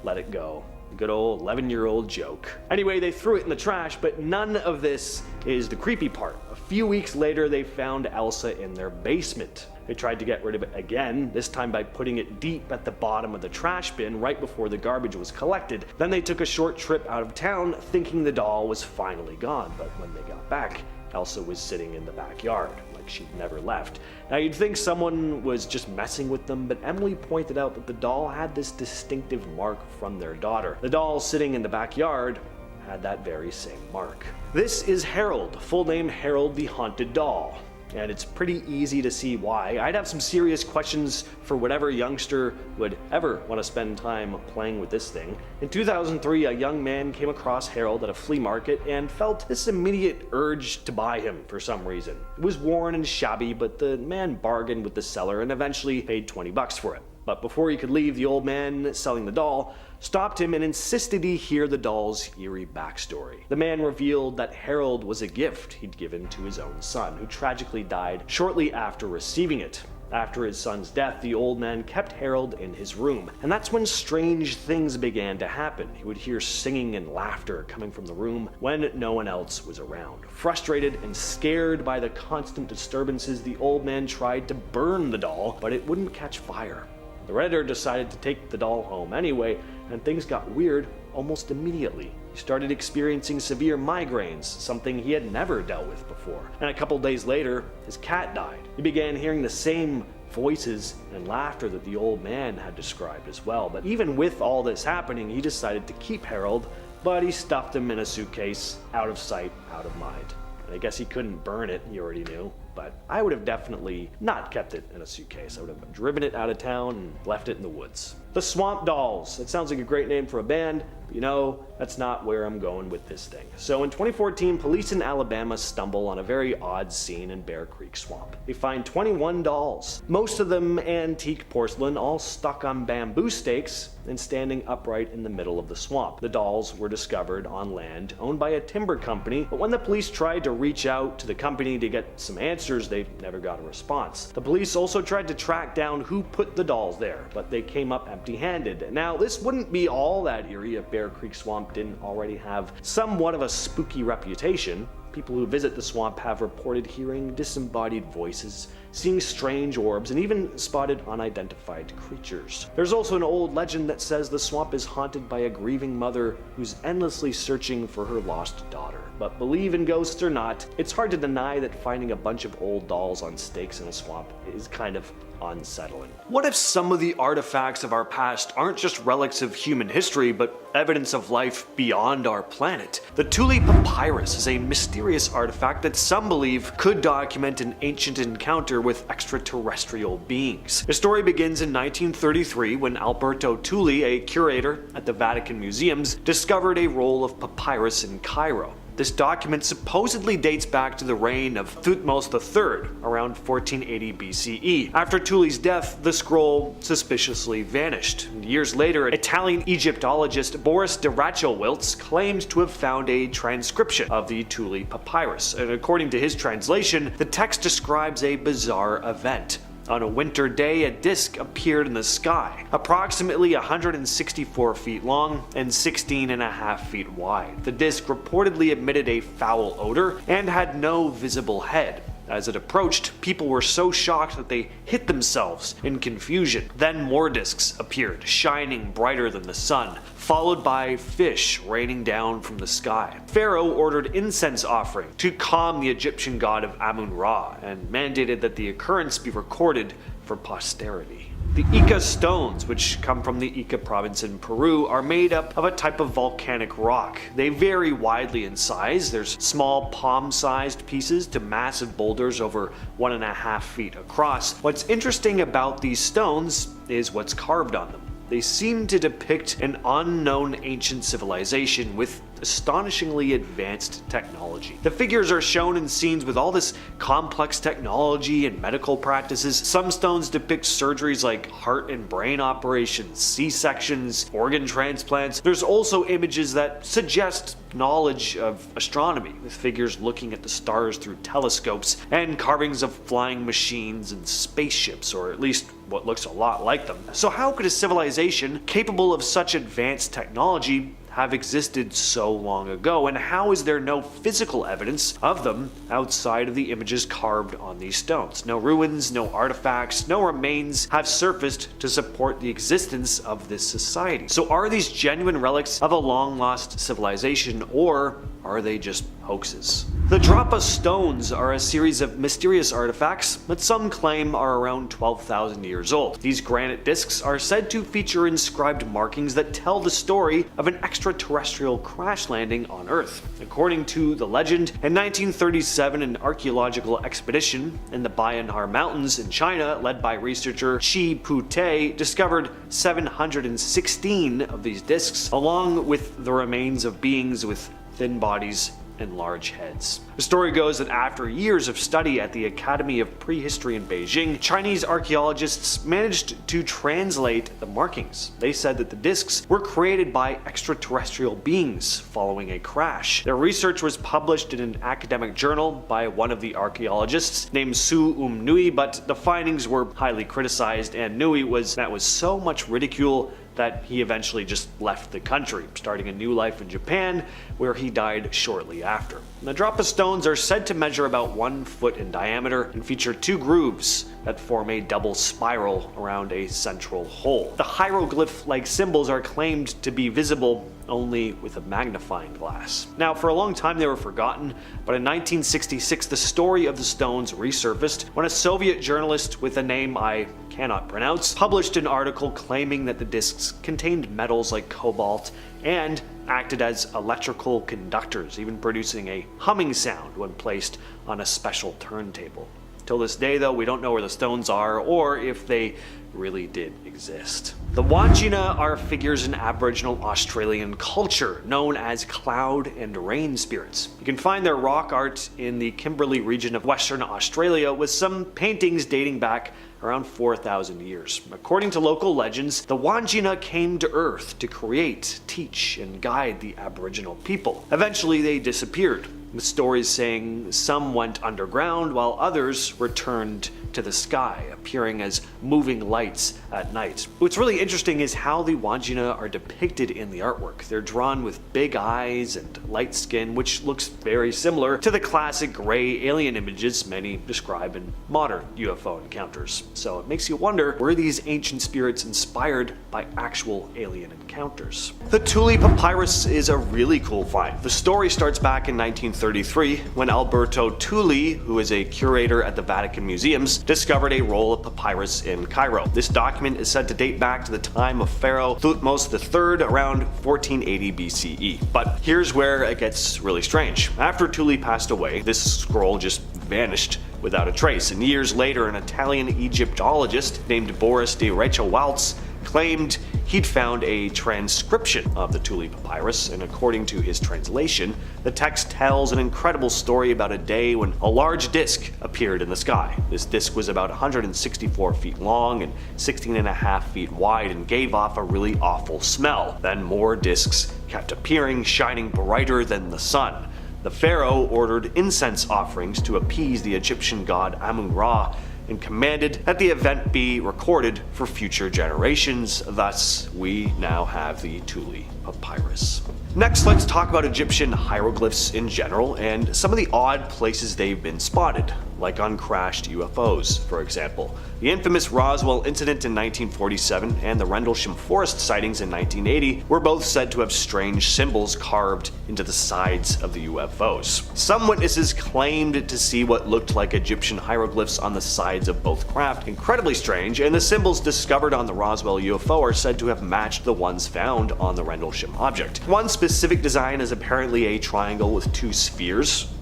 let it go. Good old 11-year-old joke. Anyway, they threw it in the trash, but none of this is the creepy part. A few weeks later, they found Elsa in their basement. They tried to get rid of it again, this time by putting it deep at the bottom of the trash bin right before the garbage was collected. Then they took a short trip out of town thinking the doll was finally gone, but when they got back, Elsa was sitting in the backyard, like she'd never left. Now you'd think someone was just messing with them, but Emily pointed out that the doll had this distinctive mark from their daughter. The doll sitting in the backyard had that very same mark. This is Harold, full name Harold the Haunted Doll. And it's pretty easy to see why. I'd have some serious questions for whatever youngster would ever want to spend time playing with this thing. In 2003, a young man came across Harold at a flea market and felt this immediate urge to buy him for some reason. It was worn and shabby, but the man bargained with the seller and eventually paid $20 for it. But before he could leave, the old man selling the doll stopped him and insisted he hear the doll's eerie backstory. The man revealed that Harold was a gift he'd given to his own son, who tragically died shortly after receiving it. After his son's death, the old man kept Harold in his room, and that's when strange things began to happen. He would hear singing and laughter coming from the room when no one else was around. Frustrated and scared by the constant disturbances, the old man tried to burn the doll, but it wouldn't catch fire. The Redditor decided to take the doll home anyway, and things got weird almost immediately. He started experiencing severe migraines, something he had never dealt with before. And a couple days later, his cat died. He began hearing the same voices and laughter that the old man had described as well. But even with all this happening, he decided to keep Harold, but he stuffed him in a suitcase, out of sight, out of mind. And I guess he couldn't burn it, he already knew. But I would have definitely not kept it in a suitcase. I would have driven it out of town and left it in the woods. The Swamp Dolls. That sounds like a great name for a band, but you know, that's not where I'm going with this thing. So in 2014, police in Alabama stumble on a very odd scene in Bear Creek Swamp. They find 21 dolls, most of them antique porcelain, all stuck on bamboo stakes and standing upright in the middle of the swamp. The dolls were discovered on land owned by a timber company, but when the police tried to reach out to the company to get some answers, they never got a response. The police also tried to track down who put the dolls there, but they came up empty-handed. Now, this wouldn't be all that eerie if Bear Creek Swamp didn't already have somewhat of a spooky reputation. People who visit the swamp have reported hearing disembodied voices, seeing strange orbs, and even spotted unidentified creatures. There's also an old legend that says the swamp is haunted by a grieving mother who's endlessly searching for her lost daughter. But believe in ghosts or not, it's hard to deny that finding a bunch of old dolls on stakes in a swamp is kind of unsettling. What if some of the artifacts of our past aren't just relics of human history, but evidence of life beyond our planet? The Thule Papyrus is a mysterious artifact that some believe could document an ancient encounter with extraterrestrial beings. The story begins in 1933 when Alberto Thule, a curator at the Vatican Museums, discovered a roll of papyrus in Cairo. This document supposedly dates back to the reign of Thutmose III, around 1480 BCE. After Thule's death, the scroll suspiciously vanished. Years later, Italian Egyptologist Boris de Rachowiltz claimed to have found a transcription of the Thule papyrus, and according to his translation, the text describes a bizarre event. On a winter day, a disc appeared in the sky, approximately 164 feet long and 16.5 feet wide. The disc reportedly emitted a foul odor and had no visible head. As it approached, people were so shocked that they hit themselves in confusion. Then more discs appeared, shining brighter than the sun, followed by fish raining down from the sky. Pharaoh ordered incense offering to calm the Egyptian god of Amun-Ra and mandated that the occurrence be recorded for posterity. The Ica stones, which come from the Ica province in Peru, are made up of a type of volcanic rock. They vary widely in size. There's small palm-sized pieces to massive boulders over 1.5 feet across. What's interesting about these stones is what's carved on them. They seem to depict an unknown ancient civilization with astonishingly advanced technology. The figures are shown in scenes with all this complex technology and medical practices. Some stones depict surgeries like heart and brain operations, C-sections, organ transplants. There's also images that suggest knowledge of astronomy, with figures looking at the stars through telescopes, and carvings of flying machines and spaceships, or at least what looks a lot like them. So how could a civilization capable of such advanced technology have existed so long ago, and how is there no physical evidence of them outside of the images carved on these stones? No ruins, no artifacts, no remains have surfaced to support the existence of this society. So are these genuine relics of a long-lost civilization, or are they just hoaxes? The Drapa stones are a series of mysterious artifacts that some claim are around 12,000 years old. These granite discs are said to feature inscribed markings that tell the story of an extraterrestrial crash landing on Earth. According to the legend, in 1937 an archaeological expedition in the Bayanhar Mountains in China, led by researcher Chi Pu-te, discovered 716 of these discs, along with the remains of beings with thin bodies and large heads. The story goes that after years of study at the Academy of Prehistory in Beijing, Chinese archaeologists managed to translate the markings. They said that the discs were created by extraterrestrial beings following a crash. Their research was published in an academic journal by one of the archaeologists named Su Nui, but the findings were highly criticized, and Nui was met with so much ridicule that he eventually just left the country, starting a new life in Japan, where he died shortly after. The Drapa stones are said to measure about 1 foot in diameter and feature 2 grooves that form a double spiral around a central hole. The hieroglyph-like symbols are claimed to be visible only with a magnifying glass. Now, for a long time they were forgotten, but in 1966 the story of the stones resurfaced when a Soviet journalist with a name I cannot pronounce published an article claiming that the discs contained metals like cobalt and acted as electrical conductors, even producing a humming sound when placed on a special turntable. Till this day, though, we don't know where the stones are or if they really did exist. The Wandjina are figures in Aboriginal Australian culture known as cloud and rain spirits. You can find their rock art in the Kimberley region of Western Australia, with some paintings dating back around 4,000 years. According to local legends, the Wandjina came to Earth to create, teach, and guide the Aboriginal people. Eventually they disappeared, with stories saying some went underground while others returned to the sky, appearing as moving lights at night. What's really interesting is how the Wandjina are depicted in the artwork. They're drawn with big eyes and light skin, which looks very similar to the classic gray alien images many describe in modern UFO encounters. So it makes you wonder, were these ancient spirits inspired by actual alien encounters? The Thule papyrus is a really cool find. The story starts back in 1933 when Alberto Thule, who is a curator at the Vatican Museums, discovered a roll of papyrus in Cairo. This document is said to date back to the time of Pharaoh Thutmose III around 1480 BCE. But here's where it gets really strange. After Thule passed away, this scroll just vanished without a trace, and years later an Italian Egyptologist named Boris de Rechewaltz claimed he'd found a transcription of the Thule papyrus, and according to his translation, the text tells an incredible story about a day when a large disc appeared in the sky. This disc was about 164 feet long and 16.5 feet wide and gave off a really awful smell. Then more discs kept appearing, shining brighter than the sun. The pharaoh ordered incense offerings to appease the Egyptian god Amun-Ra and commanded that the event be recorded for future generations. Thus, we now have the Thule papyrus. Next, let's talk about Egyptian hieroglyphs in general and some of the odd places they've been spotted, like on crashed UFOs, for example. The infamous Roswell incident in 1947 and the Rendlesham Forest sightings in 1980 were both said to have strange symbols carved into the sides of the UFOs. Some witnesses claimed to see what looked like Egyptian hieroglyphs on the sides of both craft, incredibly strange, and the symbols discovered on the Roswell UFO are said to have matched the ones found on the Rendlesham object. One specific design is apparently a triangle with two spheres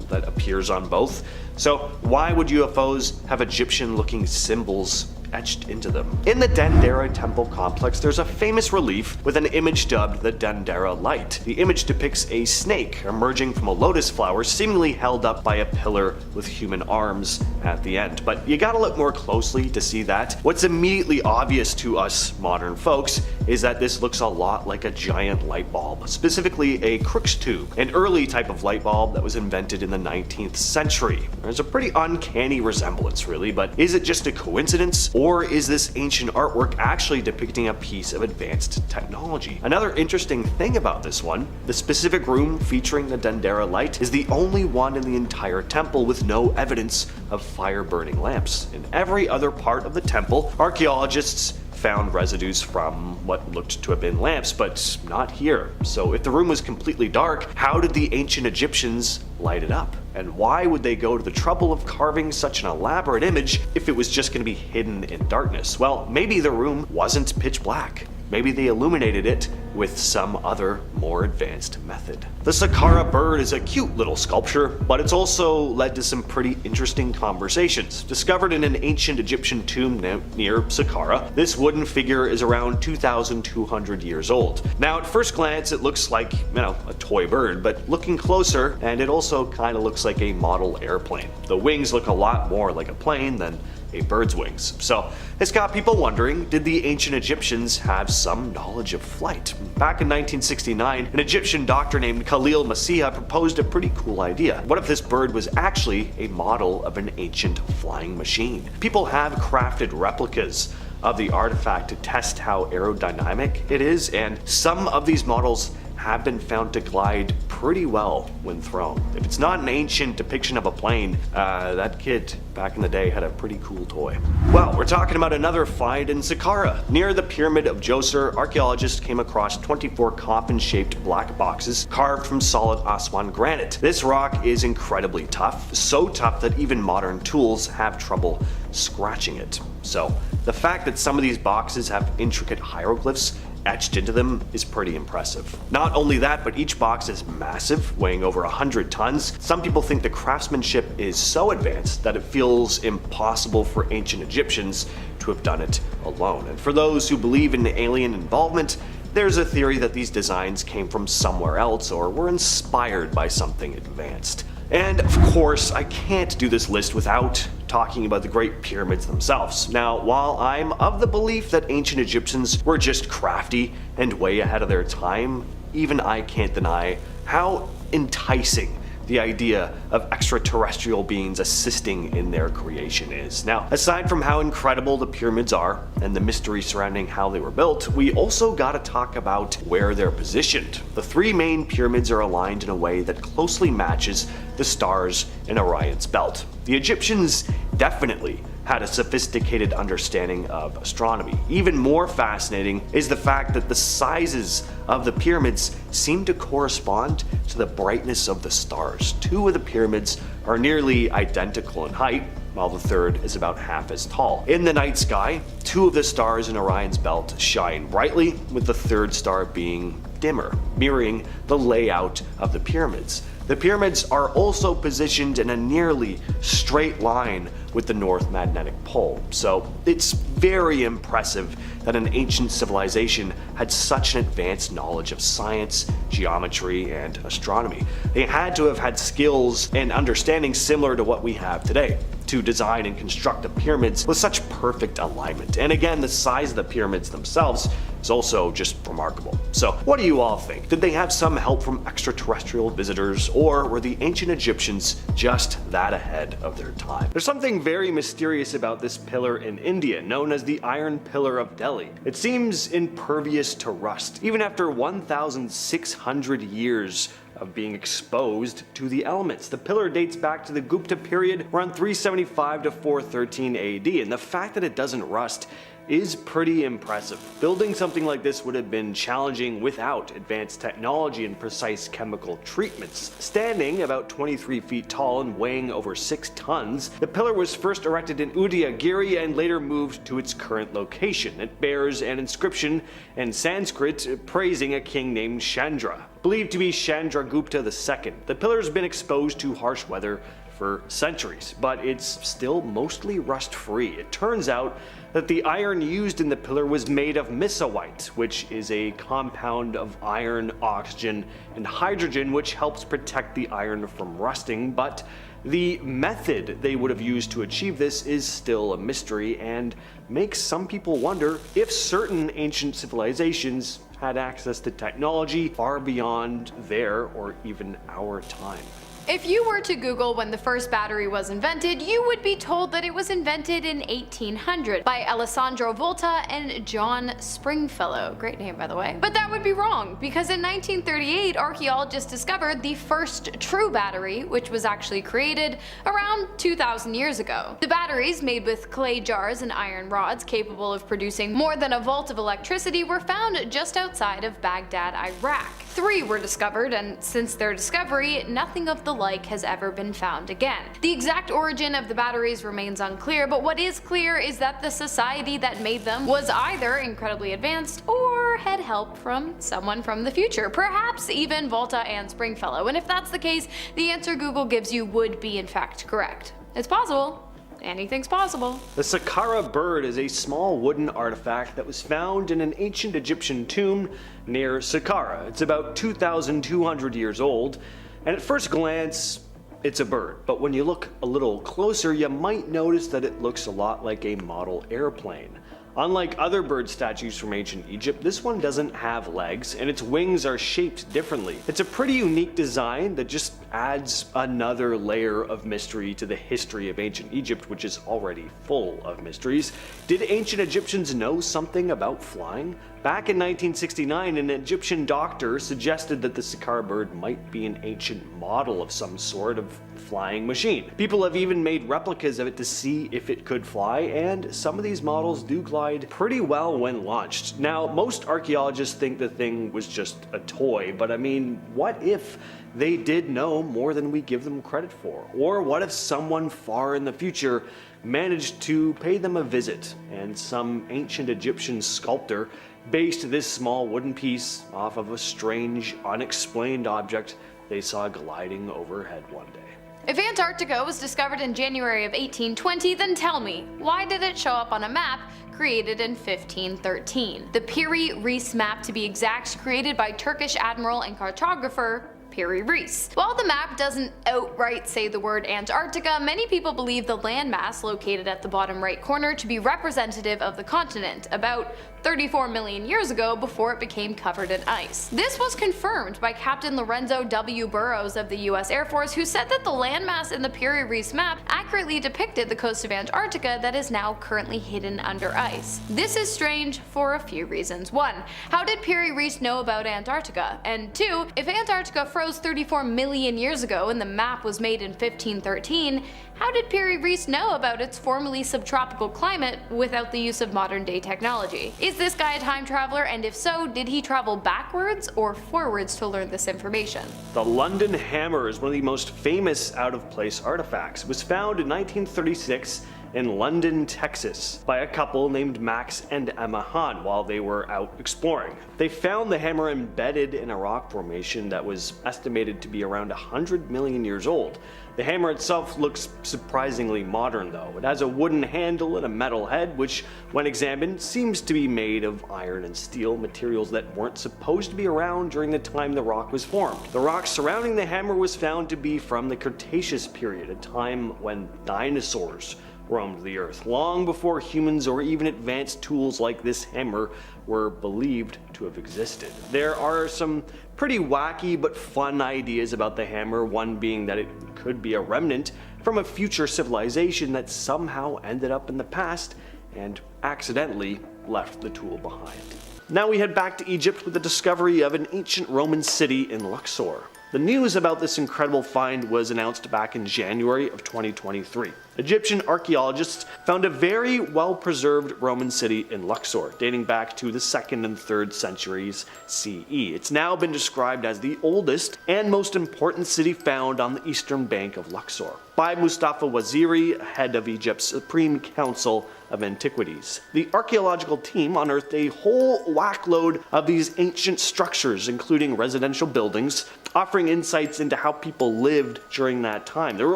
that appears on both. So why would UFOs have Egyptian-looking symbols etched into them? In the Dendera temple complex, there's a famous relief with an image dubbed the Dendera Light. The image depicts a snake emerging from a lotus flower, seemingly held up by a pillar with human arms at the end. But you gotta look more closely to see that. What's immediately obvious to us modern folks is that this looks a lot like a giant light bulb, specifically a Crookes tube, an early type of light bulb that was invented in the 19th century. There's a pretty uncanny resemblance, really, but is it just a coincidence? Or is this ancient artwork actually depicting a piece of advanced technology? Another interesting thing about this one, the specific room featuring the Dendera light is the only one in the entire temple with no evidence of fire-burning lamps. In every other part of the temple, archaeologists found residues from what looked to have been lamps, but not here. So if the room was completely dark, how did the ancient Egyptians light it up? And why would they go to the trouble of carving such an elaborate image if it was just going to be hidden in darkness? Well, maybe the room wasn't pitch black. Maybe they illuminated it with some other, more advanced method. The Saqqara bird is a cute little sculpture, but it's also led to some pretty interesting conversations. Discovered in an ancient Egyptian tomb near Saqqara, this wooden figure is around 2,200 years old. Now, at first glance, it looks like, a toy bird, but looking closer, and it also kind of looks like a model airplane. The wings look a lot more like a plane than a bird's wings. So it's got people wondering, did the ancient Egyptians have some knowledge of flight? Back in 1969, an Egyptian doctor named Khalil Messiah proposed a pretty cool idea. What if this bird was actually a model of an ancient flying machine? People have crafted replicas of the artifact to test how aerodynamic it is, and some of these models have been found to glide pretty well when thrown. If it's not an ancient depiction of a plane, that kid back in the day had a pretty cool toy. Well, we're talking about another find in Saqqara. Near the Pyramid of Djoser, archaeologists came across 24 coffin-shaped black boxes carved from solid Aswan granite. This rock is incredibly tough, so tough that even modern tools have trouble scratching it. So, the fact that some of these boxes have intricate hieroglyphs etched into them is pretty impressive. Not only that, but each box is massive, weighing over 100 tons. Some people think the craftsmanship is so advanced that it feels impossible for ancient Egyptians to have done it alone. And for those who believe in alien involvement, there's a theory that these designs came from somewhere else or were inspired by something advanced. And of course, I can't do this list without talking about the Great Pyramids themselves. Now, while I'm of the belief that ancient Egyptians were just crafty and way ahead of their time, even I can't deny how enticing the idea of extraterrestrial beings assisting in their creation is. Now, aside from how incredible the pyramids are and the mystery surrounding how they were built, we also gotta talk about where they're positioned. The three main pyramids are aligned in a way that closely matches the stars in Orion's belt. The Egyptians definitely had a sophisticated understanding of astronomy. Even more fascinating is the fact that the sizes of the pyramids seem to correspond to the brightness of the stars. Two of the pyramids are nearly identical in height, while the third is about half as tall. In the night sky, two of the stars in Orion's belt shine brightly, with the third star being dimmer, mirroring the layout of the pyramids. The pyramids are also positioned in a nearly straight line with the North Magnetic Pole, so it's very impressive that an ancient civilization had such an advanced knowledge of science, geometry, and astronomy. They had to have had skills and understanding similar to what we have today to design and construct the pyramids with such perfect alignment. And again, the size of the pyramids themselves is also just remarkable. So what do you all think? Did they have some help from extraterrestrial visitors, or were the ancient Egyptians just that ahead of their time? There's something very mysterious about this pillar in India, known as the Iron Pillar of Delhi. It seems impervious to rust, even after 1,600 years of being exposed to the elements. The pillar dates back to the Gupta period around 375 to 413 AD, and the fact that it doesn't rust is pretty impressive. Building something like this would have been challenging without advanced technology and precise chemical treatments. Standing about 23 feet tall and weighing over 6 tons, the pillar was first erected in Udayagiri and later moved to its current location. It bears an inscription in Sanskrit praising a king named Chandra, believed to be Chandragupta II. The pillar has been exposed to harsh weather for centuries, but it's still mostly rust-free. It turns out that the iron used in the pillar was made of mesowite, which is a compound of iron, oxygen, and hydrogen, which helps protect the iron from rusting, but the method they would have used to achieve this is still a mystery and makes some people wonder if certain ancient civilizations had access to technology far beyond their or even our time. If you were to Google when the first battery was invented, you would be told that it was invented in 1800 by Alessandro Volta and John Stringfellow. Great name, by the way. But that would be wrong, because in 1938, archaeologists discovered the first true battery, which was actually created around 2,000 years ago. The batteries, made with clay jars and iron rods capable of producing more than a volt of electricity, were found just outside of Baghdad, Iraq. 3 were discovered, and since their discovery, nothing of the like has ever been found again. The exact origin of the batteries remains unclear, but what is clear is that the society that made them was either incredibly advanced or had help from someone from the future, perhaps even Volta and Stringfellow. And if that's the case, the answer Google gives you would be in fact correct. It's possible. Anything's possible. The Saqqara bird is a small wooden artifact that was found in an ancient Egyptian tomb near Saqqara. It's about 2,200 years old, and at first glance, it's a bird. But when you look a little closer, you might notice that it looks a lot like a model airplane. Unlike other bird statues from ancient Egypt, this one doesn't have legs, and its wings are shaped differently. It's a pretty unique design that just adds another layer of mystery to the history of ancient Egypt, which is already full of mysteries. Did ancient Egyptians know something about flying? Back in 1969, an Egyptian doctor suggested that the Saqqara bird might be an ancient model of some sort of flying machine. People have even made replicas of it to see if it could fly, and some of these models do glide pretty well when launched. Now, most archaeologists think the thing was just a toy, but I mean, what if they did know more than we give them credit for? Or what if someone far in the future managed to pay them a visit, and some ancient Egyptian sculptor based this small wooden piece off of a strange, unexplained object they saw gliding overhead one day? If Antarctica was discovered in January of 1820, then tell me, why did it show up on a map created in 1513? The Piri Reis map, to be exact, created by Turkish admiral and cartographer Piri Reis. While the map doesn't outright say the word Antarctica, many people believe the landmass located at the bottom right corner to be representative of the continent, about 34 million years ago before it became covered in ice. This was confirmed by Captain Lorenzo W. Burroughs of the US Air Force, who said that the landmass in the Piri Reis map accurately depicted the coast of Antarctica that is now currently hidden under ice. This is strange for a few reasons. 1. How did Piri Reis know about Antarctica? And 2. If Antarctica froze 34 million years ago and the map was made in 1513, how did Piri Reis know about its formerly subtropical climate without the use of modern day technology? Is this guy a time traveler, and if so, did he travel backwards or forwards to learn this information? The London hammer is one of the most famous out-of-place artifacts. It was found in 1936 in London, Texas, by a couple named Max and Emma Hahn while they were out exploring. They found the hammer embedded in a rock formation that was estimated to be around 100 million years old. The hammer itself looks surprisingly modern though. It has a wooden handle and a metal head, which, when examined, seems to be made of iron and steel, materials that weren't supposed to be around during the time the rock was formed. The rock surrounding the hammer was found to be from the Cretaceous period, a time when dinosaurs roamed the earth, long before humans or even advanced tools like this hammer were believed to have existed. There are some pretty wacky but fun ideas about the hammer, one being that it could be a remnant from a future civilization that somehow ended up in the past and accidentally left the tool behind. Now we head back to Egypt with the discovery of an ancient Roman city in Luxor. The news about this incredible find was announced back in January of 2023. Egyptian archaeologists found a very well-preserved Roman city in Luxor, dating back to the 2nd and 3rd centuries CE. It's now been described as the oldest and most important city found on the eastern bank of Luxor by Mustafa Waziri, head of Egypt's Supreme Council of Antiquities. The archaeological team unearthed a whole whackload of these ancient structures, including residential buildings, offering insights into how people lived during that time. There were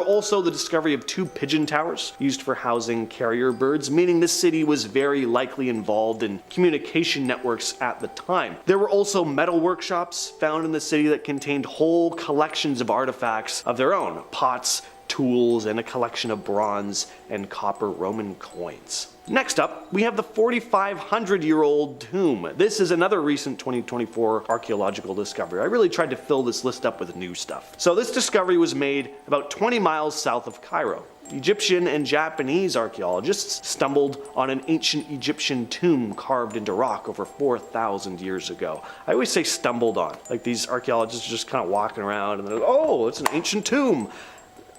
also the discovery of 2 pigeon towers used for housing carrier birds, meaning the city was very likely involved in communication networks at the time. There were also metal workshops found in the city that contained whole collections of artifacts of their own, pots, tools, and a collection of bronze and copper Roman coins. Next up, we have the 4,500-year-old tomb. This is another recent 2024 archaeological discovery. I really tried to fill this list up with new stuff. So this discovery was made about 20 miles south of Cairo. Egyptian and Japanese archaeologists stumbled on an ancient Egyptian tomb carved into rock over 4,000 years ago. I always say stumbled on, like these archaeologists are just kind of walking around and they're like, oh, it's an ancient tomb.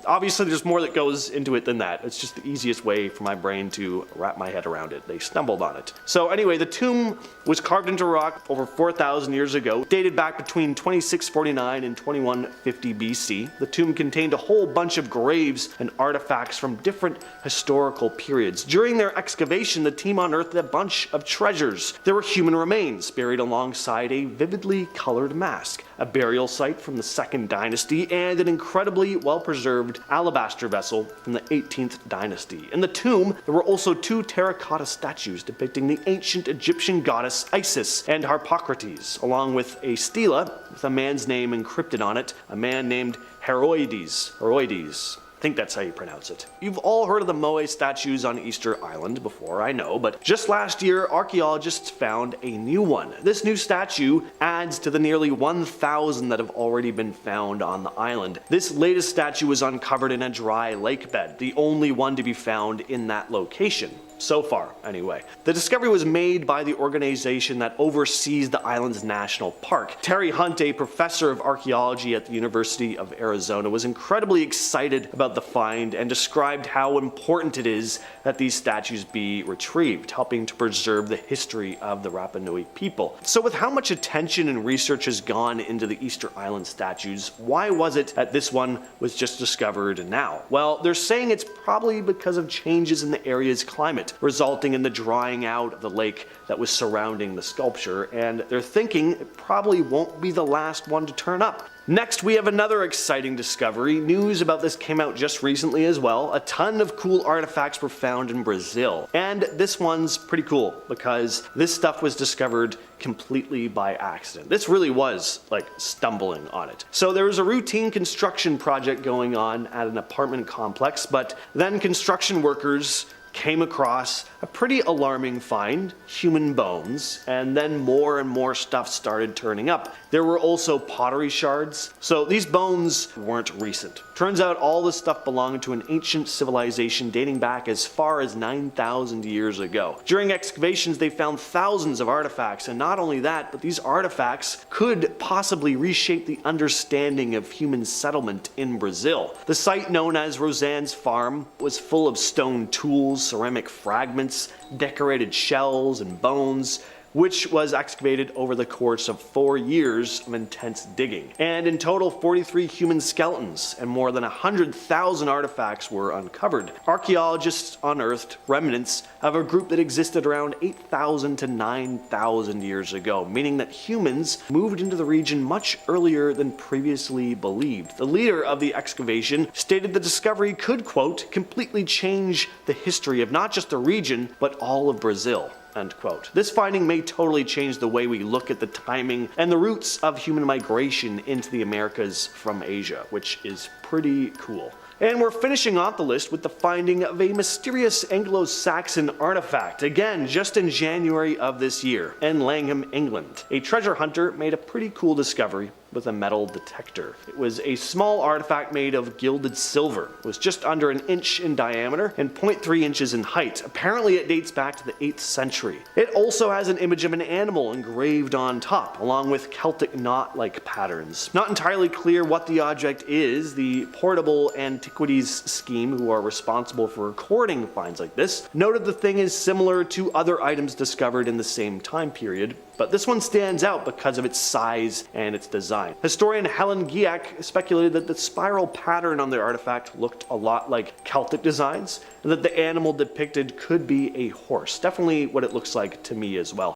Obviously, there's more that goes into it than that. It's just the easiest way for my brain to wrap my head around it. They stumbled on it. So anyway, the tomb was carved into rock over 4,000 years ago, dated back between 2649 and 2150 BC. The tomb contained a whole bunch of graves and artifacts from different historical periods. During their excavation, the team unearthed a bunch of treasures. There were human remains buried alongside a vividly colored mask, a burial site from the 2nd dynasty, and an incredibly well-preserved alabaster vessel from the 18th dynasty. In the tomb, there were also 2 terracotta statues depicting the ancient Egyptian goddess Isis and Harpocrates, along with a stela with a man's name encrypted on it, a man named Heroides. I think that's how you pronounce it. You've all heard of the Moai statues on Easter Island before, I know, but just last year, archaeologists found a new one. This new statue adds to the nearly 1,000 that have already been found on the island. This latest statue was uncovered in a dry lake bed, the only one to be found in that location. So far, anyway. The discovery was made by the organization that oversees the island's national park. Terry Hunt, a professor of archaeology at the University of Arizona, was incredibly excited about the find and described how important it is that these statues be retrieved, helping to preserve the history of the Rapa Nui people. So with how much attention and research has gone into the Easter Island statues, why was it that this one was just discovered now? Well, they're saying it's probably because of changes in the area's climate. resulting in the drying out of the lake that was surrounding the sculpture, and they're thinking it probably won't be the last one to turn up. Next, we have another exciting discovery. News about this came out just recently as well. A ton of cool artifacts were found in Brazil. And this one's pretty cool because this stuff was discovered completely by accident. This really was like stumbling on it. So there was a routine construction project going on at an apartment complex, but then construction workers came across a pretty alarming find, human bones, and then more and more stuff started turning up. There were also pottery shards, so these bones weren't recent. Turns out all this stuff belonged to an ancient civilization dating back as far as 9,000 years ago. During excavations, they found thousands of artifacts, and not only that, but these artifacts could possibly reshape the understanding of human settlement in Brazil. The site, known as Rosanne's Farm, was full of stone tools, ceramic fragments, decorated shells, and bones, which was excavated over the course of 4 years of intense digging. And in total, 43 human skeletons and more than 100,000 artifacts were uncovered. Archaeologists unearthed remnants of a group that existed around 8,000 to 9,000 years ago, meaning that humans moved into the region much earlier than previously believed. The leader of the excavation stated the discovery could, quote, completely change the history of not just the region, but all of Brazil. End quote. This finding may totally change the way we look at the timing and the roots of human migration into the Americas from Asia, which is pretty cool. And we're finishing off the list with the finding of a mysterious Anglo-Saxon artifact, again just in January of this year, in Langham, England. A treasure hunter made a pretty cool discovery with a metal detector. It was a small artifact made of gilded silver. It was just under an inch in diameter and 0.3 inches in height. Apparently it dates back to the 8th century. It also has an image of an animal engraved on top, along with Celtic knot-like patterns. Not entirely clear what the object is. The Portable Antiquities Scheme, who are responsible for recording finds like this, noted the thing is similar to other items discovered in the same time period, but this one stands out because of its size and its design. Historian Helen Giek speculated that the spiral pattern on the artifact looked a lot like Celtic designs, and that the animal depicted could be a horse. Definitely what it looks like to me as well.